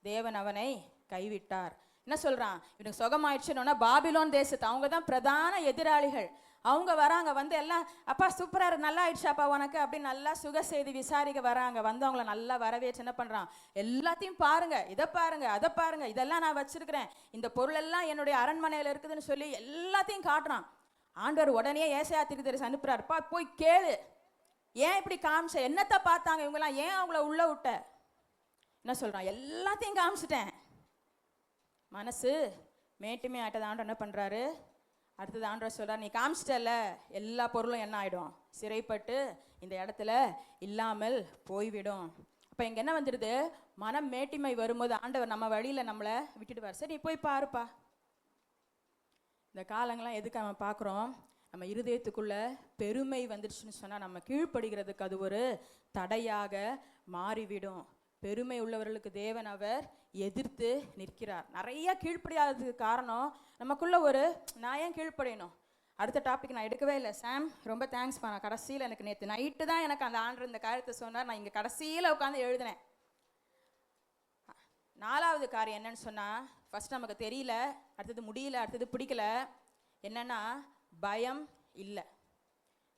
தேவன் அவனை கைவிட்டார். என்ன சொல்றான்? இவனுக்கு சுகமாயிடுச்சுன்னா பாபிலோன் தேசத்தை, அவங்க தான் பிரதான எதிராளிகள். அவங்க வராங்க, வந்து எல்லாம் அப்பா சூப்பரா இருக்கு, நல்லா ஆயிடுச்சாப்பா உனக்கு அப்படின்னு நல்லா சுக செய்தி விசாரிக்க வராங்க. வந்து அவங்கள நல்லா வரவேற்று என்ன பண்றான்? எல்லாத்தையும் பாருங்க, இதை பாருங்க, அதை பாருங்க, இதெல்லாம் நான் வச்சிருக்கிறேன், இந்த பொருள் எல்லாம் என்னுடைய அரண்மனையில இருக்குதுன்னு சொல்லி எல்லாத்தையும் காட்டுறான். ஆண்டவர் உடனே ஏசாயா தீர்க்கதரிசி அனுப்புறாரு, போய் கேளு, ஏன் இப்படி காமிச்ச, என்னத்தை பார்த்தாங்க இவங்கெல்லாம், ஏன் அவங்கள உள்ள விட்ட? என்ன சொல்றான்? எல்லாத்தையும் காமிச்சிட்டேன். மனசு மேட்டுமே ஆட்டது. ஆண்டவர் என்ன பண்றாரு? அடுத்தது ஆண்டவர் சொல்றாரு, நீ காமிச்சிட்டல, எல்லா பொருளும் என்ன ஆயிடும்? சிறைப்பட்டு இந்த இடத்துல இல்லாமல் போய்விடும். அப்ப இங்க என்ன வந்துடுது? மனம் மேட்டிமை வரும்போது ஆண்டவர் நம்ம வழியில நம்மளை விட்டுடுவார். சரி, நீ போய் பாருப்பா. இந்த காலங்கள்லாம் எதுக்கு நம்ம பார்க்குறோம்? நம்ம இருதயத்துக்குள்ள பெருமை வந்துடுச்சுன்னு சொன்னா நம்ம கீழ்ப்படுகிறதுக்கு அது ஒரு தடையாக மாறிவிடும். பெருமை உள்ளவர்களுக்கு தேவன் அவர் எதிர்த்து நிற்கிறார். நிறைய கீழ்ப்படியாததுக்கு காரணம் நமக்குள்ள ஒரு, நான் ஏன் கீழ்ப்படியணும்? அடுத்த டாபிக் நான் எடுக்கவே இல்லை. சாம், ரொம்ப தேங்க்ஸ் பண்ண. கடைசியில் எனக்கு நேற்று நைட்டு தான் எனக்கு அந்த ஆண்டவர் இந்த காரியத்தை சொன்னார். நான் இங்கே கடைசியில் உட்காந்து எழுதினேன். 4வது காரியம் என்னன்னு சொன்னால், ஃபர்ஸ்ட் நமக்கு தெரியல, அடுத்தது முடியல, அடுத்தது பிடிக்கல. என்னன்னா, பயம் இல்லை.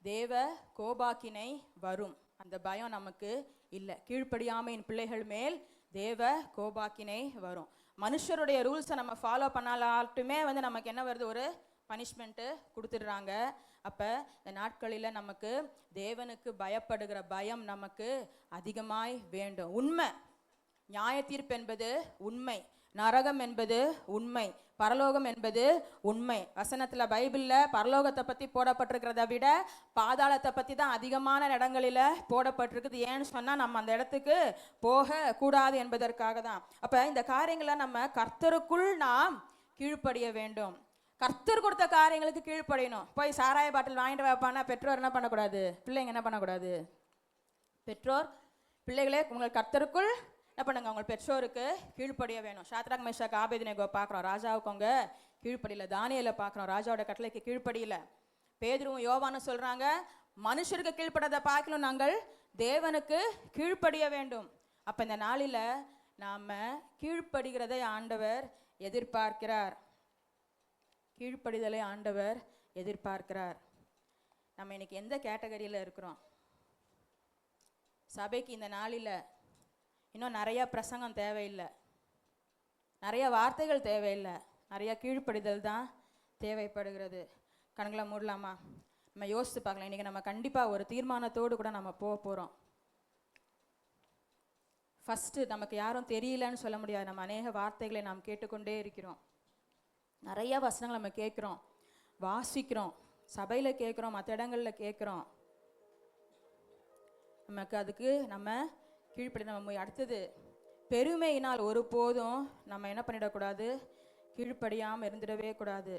தேவ கோபாக்கினை வரும், அந்த பயம் நமக்கு இல்லை. கீழ்ப்படியாமையின் பிள்ளைகள் மேல் தேவ கோபாக்கினை வரும். மனுஷருடைய ரூல்ஸை நம்ம ஃபாலோ பண்ணாலாட்டுமே வந்து நமக்கு என்ன வருது? ஒரு பனிஷ்மெண்ட்டு கொடுத்துடுறாங்க. அப்போ இந்த நாட்களில் நமக்கு தேவனுக்கு பயப்படுகிற பயம் நமக்கு அதிகமாய் வேண்டும். உண்மை, நியாய தீர்ப்பு என்பது உண்மை, நரகம் என்பது உண்மை, பரலோகம் என்பது உண்மை. வசனத்துல பைபிள்ல பரலோகத்தை பத்தி போடப்பட்டிருக்கிறத விட பாதாளத்தை பத்தி தான் அதிகமான இடங்களில போடப்பட்டிருக்குது. ஏன்னு சொன்னா நம்ம அந்த இடத்துக்கு போக கூடாது என்பதற்காக தான். அப்ப இந்த காரியங்களை நம்ம கர்த்தருக்குள் நாம் கீழ்ப்படிய வேண்டும். கர்த்தர் கொடுத்த காரியங்களுக்கு கீழ்ப்படியணும். போய் சாராய பாட்டில் வாங்கிட்டு வைப்பானா பெற்றோர் என்ன பண்ணக்கூடாது? பிள்ளைங்க என்ன பண்ணக்கூடாது? பெற்றோர் பிள்ளைகளே உங்கள் கர்த்தருக்குள் என்ன பண்ணுங்க? அவங்க பெற்றோருக்கு கீழ்ப்படிய வேணும். சாத்ராக் மேஷாக் ஆபேத்நேகோ பார்க்குறோம், ராஜாவுக்கு அவங்க கீழ்ப்படியில. தானியேலை பார்க்குறோம், ராஜாவோட கட்டளைக்கு கீழ்ப்படியில. பேதுருவும் யோவானும் சொல்றாங்க, மனுஷருக்கு கீழ்ப்படாத பார்க்கணும், நாங்கள் தேவனுக்கு கீழ்ப்படிய வேண்டும். அப்ப இந்த நாளில நாம கீழ்ப்படுகிறதை ஆண்டவர் எதிர்பார்க்கிறார். கீழ்ப்படிதலை ஆண்டவர் எதிர்பார்க்கிறார். நம்ம இன்னைக்கு எந்த கேட்டகரியில இருக்கிறோம்? சபைக்கு இந்த நாளில இன்னும் நிறைய பிரசங்கம் தேவையில்லை, நிறைய வார்த்தைகள் தேவையில்லை, நிறைய கீழ்ப்படிதல் தான் தேவைப்படுகிறது. கண்களை மூடலாமா? நம்ம யோசித்து பார்க்கலாம். இன்னைக்கு நம்ம கண்டிப்பாக ஒரு தீர்மானத்தோடு கூட நம்ம போக போகிறோம். ஃபஸ்ட்டு நமக்கு யாரும் தெரியலன்னு சொல்ல முடியாது. நம்ம அநேக வார்த்தைகளை நாம் கேட்டுக்கொண்டே இருக்கிறோம், நிறைய வசனங்கள் நம்ம கேட்குறோம், வாசிக்கிறோம், சபையில் கேட்குறோம், மற்ற இடங்களில் கேட்குறோம். நமக்கு அதுக்கு நம்ம கீழ்ப்படி நம்ம. அடுத்தது, பெருமையினால் ஒருபோதும் நம்ம என்ன பண்ணிடக்கூடாது? கீழ்ப்படியாமல் இருந்துடவே கூடாது.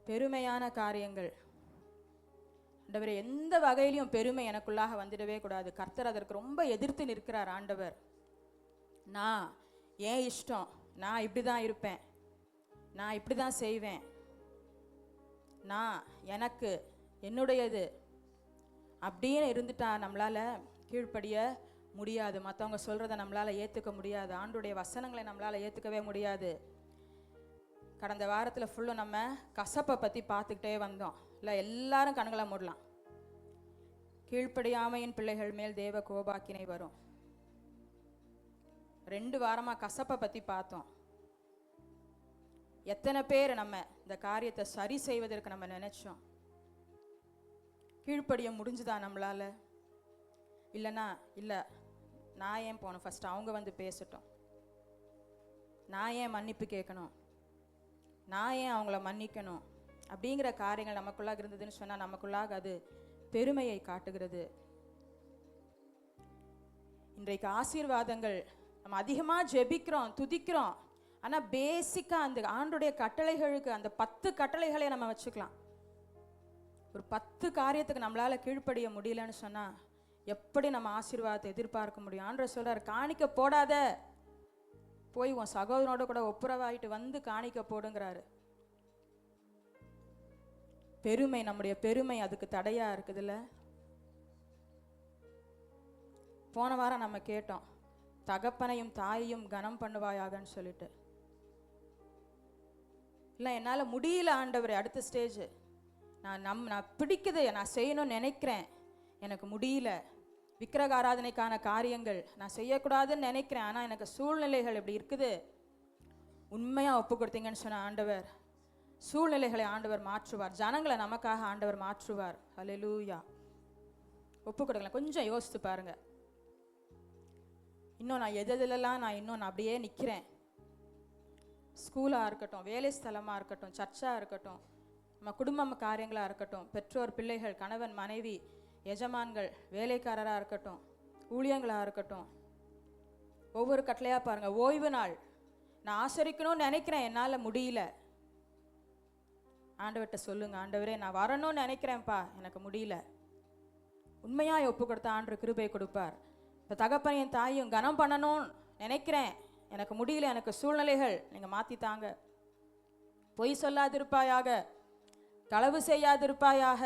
பெருமையான காரியங்கள் ஆண்டவர் எந்த வகையிலையும் பெருமை எனக்குள்ளாக வந்துடவே கூடாது. கர்த்தர் அதற்கு ரொம்ப எதிர்த்து நிற்கிறார். ஆண்டவர், நான் ஏன் இஷ்டம், நான் இப்படி தான் இருப்பேன், நான் இப்படி தான் செய்வேன், நான் எனக்கு என்னுடையது அப்படின்னு இருந்துட்டா நம்மளால கீழ்ப்படிய முடியாது. மற்றவங்க சொல்றதை நம்மளால ஏற்றுக்க முடியாது. ஆண்டுடைய வசனங்களை நம்மளால ஏற்றுக்கவே முடியாது. கடந்த வாரத்தில் ஃபுல்லும் நம்ம கசப்பை பற்றி பார்த்துக்கிட்டே வந்தோம். இல்லை, எல்லாரும் கண்களை மூடலாம். கீழ்ப்படியாமையின் பிள்ளைகள் மேல் தேவ கோபாக்கினை வரும். 2 வாரமாக கசப்பை பற்றி பார்த்தோம். எத்தனை பேர் நம்ம இந்த காரியத்தை சரி செய்வதற்கு நம்ம நினைச்சோம்? கீழ்ப்படிய முடிஞ்சுதா நம்மளால? இல்லைன்னா இல்லை, நான் ஏன் போகணும், ஃபர்ஸ்ட் அவங்க வந்து பேசட்டும், நான் ஏன் மன்னிப்பு கேட்கணும், நான் ஏன் அவங்கள மன்னிக்கணும் அப்படிங்கிற காரியங்கள் நமக்குள்ளாக இருந்ததுன்னு சொன்னால் நமக்குள்ளாக அது பெருமையை காட்டுகிறது. இன்றைக்கு ஆசீர்வாதங்கள் நம்ம அதிகமாக ஜெபிக்கிறோம், துதிக்கிறோம், ஆனால் பேசிக்காக அந்த ஆண்டுடைய கட்டளைகளுக்கு அந்த 10 கட்டளைகளை நம்ம வச்சுக்கலாம். ஒரு 10 காரியத்துக்கு நம்மளால கீழ்ப்படிய முடியலன்னு சொன்னா எப்படி நம்ம ஆசீர்வாதத்தை எதிர்பார்க்க முடியும்? ஆண்டவர் சொல்றார், காணிக்க போடாத, போய் உன் சகோதரனோட கூட ஒப்புரவாயிட்டு வந்து காணிக்க போடுங்கிறாரு. பெருமை, நம்முடைய பெருமை அதுக்கு தடையா இருக்குதுல்ல. போன வாரம் நம்ம கேட்டோம், தகப்பனையும் தாயையும் கனம் பண்ணுவாயாகன்னு சொல்லிட்டு. இல்லை என்னால் முடியல ஆண்டவரே, அடுத்த ஸ்டேஜ் நான் பிடிக்குது, நான் செய்யணும்னு நினைக்கிறேன், எனக்கு முடியல. விக்கிரக ஆராதனைக்கான காரியங்கள் நான் செய்யக்கூடாதுன்னு நினைக்கிறேன், ஆனால் எனக்கு சூழ்நிலைகள் இப்படி இருக்குது. உண்மையாக ஒப்பு கொடுத்தீங்கன்னு சொன்ன ஆண்டவர் சூழ்நிலைகளை ஆண்டவர் மாற்றுவார், ஜனங்களை நமக்காக ஆண்டவர் மாற்றுவார். ஹல்லேலூயா. ஒப்பு கொடுக்கலாம். கொஞ்சம் யோசித்து பாருங்க. இன்னும் நான் எதெல்லாம் நான் அப்படியே நிற்கிறேன். ஸ்கூலாக இருக்கட்டும், வேலை ஸ்தலமாக இருக்கட்டும், சர்ச்சாக இருக்கட்டும், நம்ம குடும்ப காரியங்களாக இருக்கட்டும், பெற்றோர் பிள்ளைகள், கணவன் மனைவி, எஜமான்கள், வேலைக்காரராக இருக்கட்டும், ஊழியங்களாக இருக்கட்டும், ஒவ்வொரு கட்டளையாக பாருங்கள். ஓய்வு நாள் நான் ஆசரிக்கணும்னு நினைக்கிறேன், என்னால் முடியல. ஆண்டவர்கிட்ட சொல்லுங்க, ஆண்டவரே நான் வரணும்னு நினைக்கிறேன்ப்பா, எனக்கு முடியல. உண்மையாக ஒப்பு கொடுத்த ஆண்டவர் கிருபை கொடுப்பார். இப்போ தகப்பனையும் தாயும் கனம் பண்ணணும்னு நினைக்கிறேன், எனக்கு முடியல, எனக்கு சூழ்நிலைகள் நீங்கள் மாற்றித்தாங்க. பொய் சொல்லாதிருப்பாயாக, களவு செய்யாதிருப்பாயாக.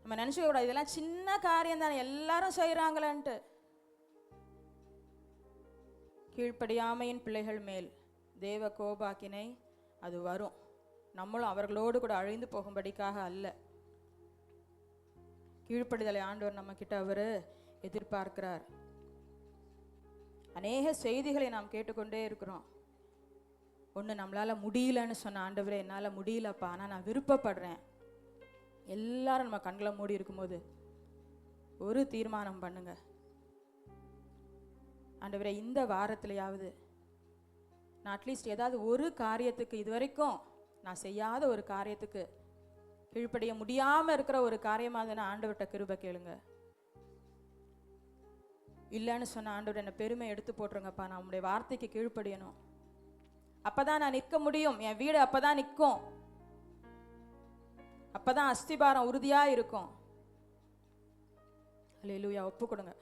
நம்ம நினச்சிக்க கூடாது இதெல்லாம் சின்ன காரியம் தானே, எல்லாரும் செய்கிறாங்களேன்ட்டு. கீழ்ப்படியாமையின் பிள்ளைகள் மேல் தேவ கோபாக்கினை அது வரும். நம்மளும் அவர்களோடு கூட அழிந்து போகும்படிக்காக அல்ல. கீழ்ப்படிதலை ஆண்டவர் நம்ம கிட்ட அவர் எதிர்பார்க்கிறார். அநேக செய்திகளை நாம் கேட்டுக்கொண்டே இருக்கிறோம். ஒன்று, நம்மளால முடியலன்னு சொன்ன ஆண்டவரே என்னால் முடியலப்பா, ஆனால் நான் விருப்பப்படுறேன். எல்லாரும் நம்ம கண்களை மூடி இருக்கும்போது ஒரு தீர்மானம் பண்ணுங்க, ஆண்டவரே இந்த வாரத்திலேயாவது நான் அட்லீஸ்ட் ஏதாவது ஒரு காரியத்துக்கு, இது வரைக்கும் நான் செய்யாத ஒரு காரியத்துக்கு கீழ்ப்படிய முடியாமல் இருக்கிற ஒரு காரியமாக நான் ஆண்டவர்கிட்ட கிருபை கேளுங்க. இல்லைன்னு சொன்ன ஆண்டவர் என்னை பெருமை எடுத்து போட்டுருங்கப்பா, நான் உங்களுடைய வார்த்தைக்கு கீழ்ப்படியணும், அப்பதான் நான் நிற்க முடியும், என் வீடு அப்பதான் நிற்கும், அப்பதான் அஸ்திபாரம் உறுதியா இருக்கும். அல்லேலூயா. ஒப்பு கொடுங்க.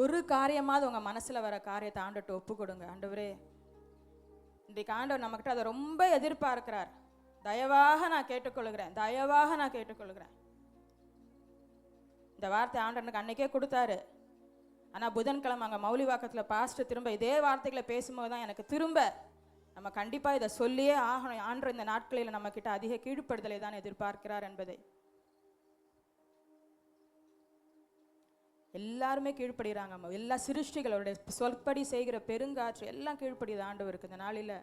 ஒரு காரியமாவது உங்க மனசுல வர காரியத்தை ஆண்டவர்கிட்ட ஒப்பு கொடுங்க. ஆண்டவரே இன்றைக்கு ஆண்டவர் நம்மகிட்ட அதை ரொம்ப எதிர்பார்க்கிறார். தயவாக நான் கேட்டுக்கொள்கிறேன், தயவாக நான் கேட்டுக்கொள்கிறேன். இந்த வார்த்தை ஆண்டவனுக்கு அன்னைக்கே கொடுத்தாரு. ஆனால் புதன்கிழமை அங்கே மௌலிவாக்கத்தில் பாஸ்டர் திரும்ப இதே வார்த்தைகளை பேசும்போது தான் எனக்கு திரும்ப நம்ம கண்டிப்பாக இதை சொல்லியே ஆகணும். ஆண்டவர் இந்த நாட்களில் நம்ம கிட்ட அதிக கீழ்ப்படுதலை தான் எதிர்பார்க்கிறார் என்பதை. எல்லாருமே கீழ்ப்படுகிறாங்க. எல்லா சிருஷ்டிகளுடைய சொற்படி செய்கிற பெருங்காற்று எல்லாம் கீழ்ப்படியுது ஆண்டவருக்கு. இந்த நாளில்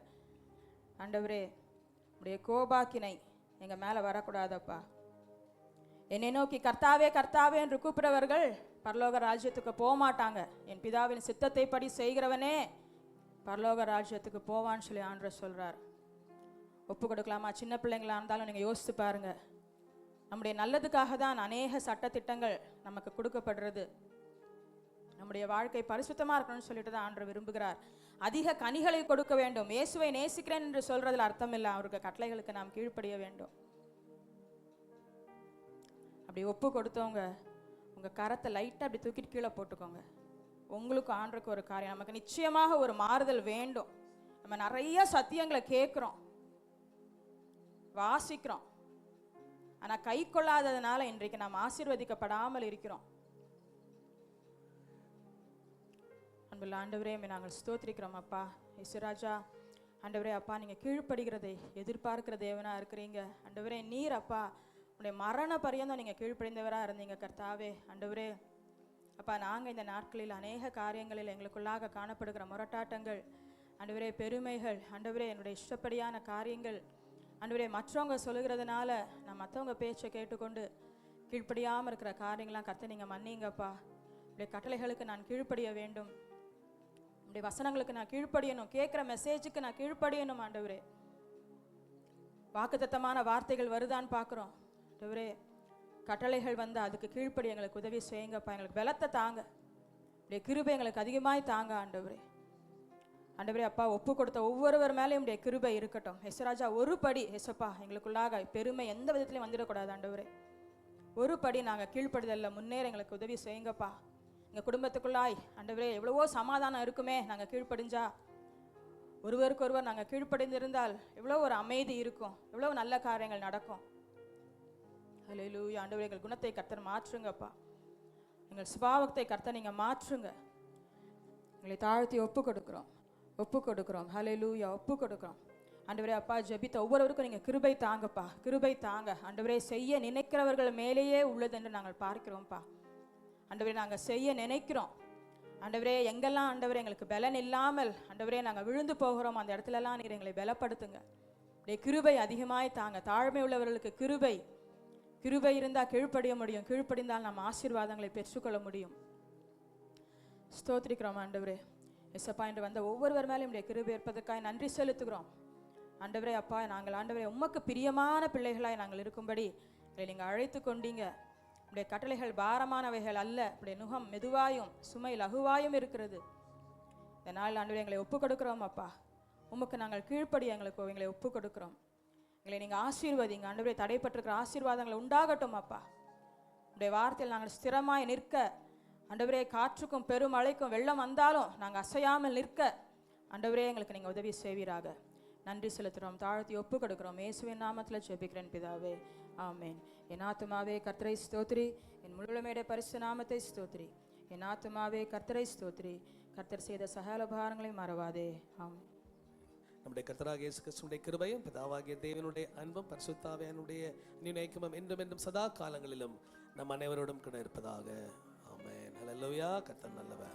ஆண்டவரே உடைய கோபாக்கினை எங்கள் மேலே வரக்கூடாதப்பா. என்னை நோக்கி கர்த்தாவே கர்த்தாவே என்று கூப்பிடுறவர்கள் பரலோக ராஜ்யத்துக்கு போக மாட்டாங்க. என் பிதாவின் சித்தத்தை படி செய்கிறவனே பரலோக ராஜ்யத்துக்கு போவான்னு சொல்லி ஆண்டவர் சொல்கிறார். ஒப்பு கொடுக்கலாமா? சின்ன பிள்ளைங்களா இருந்தாலும் நீங்கள் யோசித்து பாருங்க. நம்முடைய நல்லதுக்காக தான் அநேக சட்டத்திட்டங்கள் நமக்கு கொடுக்கப்படுறது. நம்முடைய வாழ்க்கை பரிசுத்தமாக இருக்கணும்னு சொல்லிட்டு தான் ஆண்டவர் விரும்புகிறார். அதிக கனிகளை கொடுக்க வேண்டும். இயேசுவை நேசிக்கிறேன் என்று சொல்றதுல அர்த்தம் இல்லை, அவருக்கு கட்டளைகளுக்கு நாம் கீழ்ப்படிய வேண்டும். அப்படி ஒப்பு கொடுத்தவங்க உங்கள் கரத்தை லைட்டாக அப்படி தூக்கிட்டு கீழே போட்டுக்கோங்க. உங்களுக்கு ஆண்டருக்கு ஒரு காரியம், நமக்கு நிச்சயமாக ஒரு மாறுதல் வேண்டும். நம்ம நிறைய சத்தியங்களை கேட்குறோம், வாசிக்கிறோம், ஆனால் கை கொள்ளாததுனால இன்றைக்கு நாம் ஆசீர்வதிக்கப்படாமல் இருக்கிறோம். அன்புள்ள ஆண்டவரே நாங்கள் ஸ்தோத்திரிக்கிறோம் அப்பா. இசுராஜா ஆண்டவரே அப்பா, நீங்கள் கீழ்ப்படுகிறதை எதிர்பார்க்கிற தேவனாக இருக்கிறீங்க. ஆண்டவரே நீர் அப்பா உடைய மரண பரியந்தம் நீங்கள் கீழ்ப்படிந்தவராக இருந்தீங்க கர்த்தாவே. ஆண்டவரே அப்பா, நாங்கள் இந்த நாட்களில் அநேக காரியங்களில் எங்களுக்குள்ளாக காணப்படுகிற முரட்டாட்டங்கள், ஆண்டவரே பெருமைகள், ஆண்டவரே என்னுடைய இஷ்டப்படியான காரியங்கள், ஆண்டவரே மற்றவங்க சொல்லுகிறதுனால நான் மற்றவங்க பேச்சை கேட்டுக்கொண்டு கீழ்ப்படியாமல் இருக்கிற காரியங்களாம் கர்த்தர் நீங்கள் மன்னிங்கப்பா. உடைய கட்டளைகளுக்கு நான் கீழ்ப்படிய வேண்டும், உடைய வசனங்களுக்கு நான் கீழ்ப்படியணும், கேட்குற மெசேஜுக்கு நான் கீழ்ப்படியணும். ஆண்டவரே வாக்குத்தத்தமான வார்த்தைகள் வருதான்னு பார்க்குறோம். ஆண்டவரே கட்டளைகள் வந்து அதுக்கு கீழ்ப்படி எங்களுக்கு உதவி செய்யுங்கப்பா. எங்களுக்கு பலத்தை தாங்க, உடைய கிருபை எங்களுக்கு அதிகமாய் தாங்க ஆண்டவரே. ஆண்டவரே அப்பா ஒப்பு கொடுத்த ஒவ்வொருவர் மேலேயும் உடைய கிருபை இருக்கட்டும். எஸ்ராஜா ஒரு படி எசப்பா எங்களுக்குள்ளாக பெருமை எந்த விதத்திலையும் வந்துடக்கூடாது ஆண்டவரே. ஒரு படி நாங்கள் கீழ்ப்படுதலில் முன்னேற எங்களுக்கு உதவி செய்யுங்கப்பா. எங்கள் குடும்பத்துக்குள்ளாய் ஆண்டவரே எவ்வளவோ சமாதானம் இருக்குமே நாங்கள் கீழ்ப்படிஞ்சா. ஒருவருக்கொருவர் நாங்கள் கீழ்ப்படிந்திருந்தால் எவ்வளோ ஒரு அமைதி இருக்கும், எவ்வளோ நல்ல காரியங்கள் நடக்கும். ஹல்லேலூயா. ஆண்டவரே எங்கள் குணத்தை கர்த்தர் மாற்றுங்கப்பா. எங்கள் சுபாவத்தை கர்த்தர் நீங்கள் மாற்றுங்க. எங்களை தாழ்த்தி ஒப்பு கொடுக்குறோம். ஹல்லேலூயா. ஒப்பு கொடுக்குறோம் ஆண்டவரே. அப்பா ஜெபித்த ஒவ்வொருவருக்கும் நீங்கள் கிருபை தாங்கப்பா, கிருபை தாங்க ஆண்டவரே. செய்ய நினைக்கிறவர்கள் மேலேயே உள்ளது என்று நாங்கள் பார்க்கிறோம்ப்பா ஆண்டவரே. நாங்கள் செய்ய நினைக்கிறோம் ஆண்டவரே. எங்கெல்லாம் ஆண்டவரே எங்களுக்கு பலன் இல்லாமல் ஆண்டவரே நாங்கள் விழுந்து போகிறோம், அந்த இடத்துலலாம் நீர் எங்களை பலப்படுத்துங்க. அப்படியே கிருபை அதிகமாய் தாங்க. தாழ்மை உள்ளவர்களுக்கு கிருபை இருந்தால் கீழ்ப்படிய முடியும், கீழ்ப்படிந்தால் நம்ம ஆசீர்வாதங்களை பெற்றுக்கொள்ள முடியும். ஸ்தோத்திரிக்கிறோம் ஆண்டவரே. எசப்பா என்று வந்த ஒவ்வொருவர் மேலும் உடைய கிருபை இருப்பதற்காக நன்றி செலுத்துகிறோம் ஆண்டவரே. அப்பா நாங்கள் ஆண்டவரே உமக்கு பிரியமான பிள்ளைகளாய் நாங்கள் இருக்கும்படி இதை நீங்கள் அழைத்து கொண்டீங்க. உடைய கட்டளைகள் பாரமானவைகள் அல்ல, உடைய நுகம் மெதுவாயும் சுமை லகுவாயும் இருக்கிறது. இதனால் ஆண்டவரே எங்களை ஒப்பு கொடுக்குறோம் அப்பா. உமக்கு நாங்கள் கீழ்ப்படிய எங்களை ஒப்பு கொடுக்குறோம். எங்களை நீங்கள் ஆசீர்வதிங்க ஆண்டவரே. தடைப்பட்டிருக்கிற ஆசீர்வாதங்களை உண்டாகட்டும் அப்பா. உடைய வார்த்தையில் நாங்கள் ஸ்திரமாய் நிற்க ஆண்டவரே. காற்றுக்கும் பெருமழைக்கும் வெள்ளம் வந்தாலும் நாங்கள் அசையாமல் நிற்க ஆண்டவரே எங்களுக்கு நீங்கள் உதவி செய்வீராக. நன்றி செலுத்துகிறோம், தாழ்த்தி ஒப்பு கொடுக்கிறோம். இயேசுவின் நாமத்தில் ஜெபிக்கிறேன் பிதாவே, ஆமேன். என் ஆத்துமாவே கர்த்தரை ஸ்தோத்திரி, என் முழுமையுடைய பரிசுத்த நாமத்தை ஸ்தோத்திரி. என் ஆத்துமாவே கர்த்தரை ஸ்தோத்திரி, கர்த்தர் செய்த சகல உபகாரங்களையும் மறவாதே. ஆமென். நம்முடைய கர்த்தராகிய இயேசு கிறிஸ்துவின் கிருபையும் பிதாவாகிய தேவனுடைய அன்பும் பரிசுத்த ஆவியானுடைய நினைக்கும் என்றும் என்றும் சதா காலங்களிலும் நம் அனைவரோடும் கூட இருப்பதாக. ஆமென். ஹல்லேலூயா. கர்த்தர் நல்லவர்.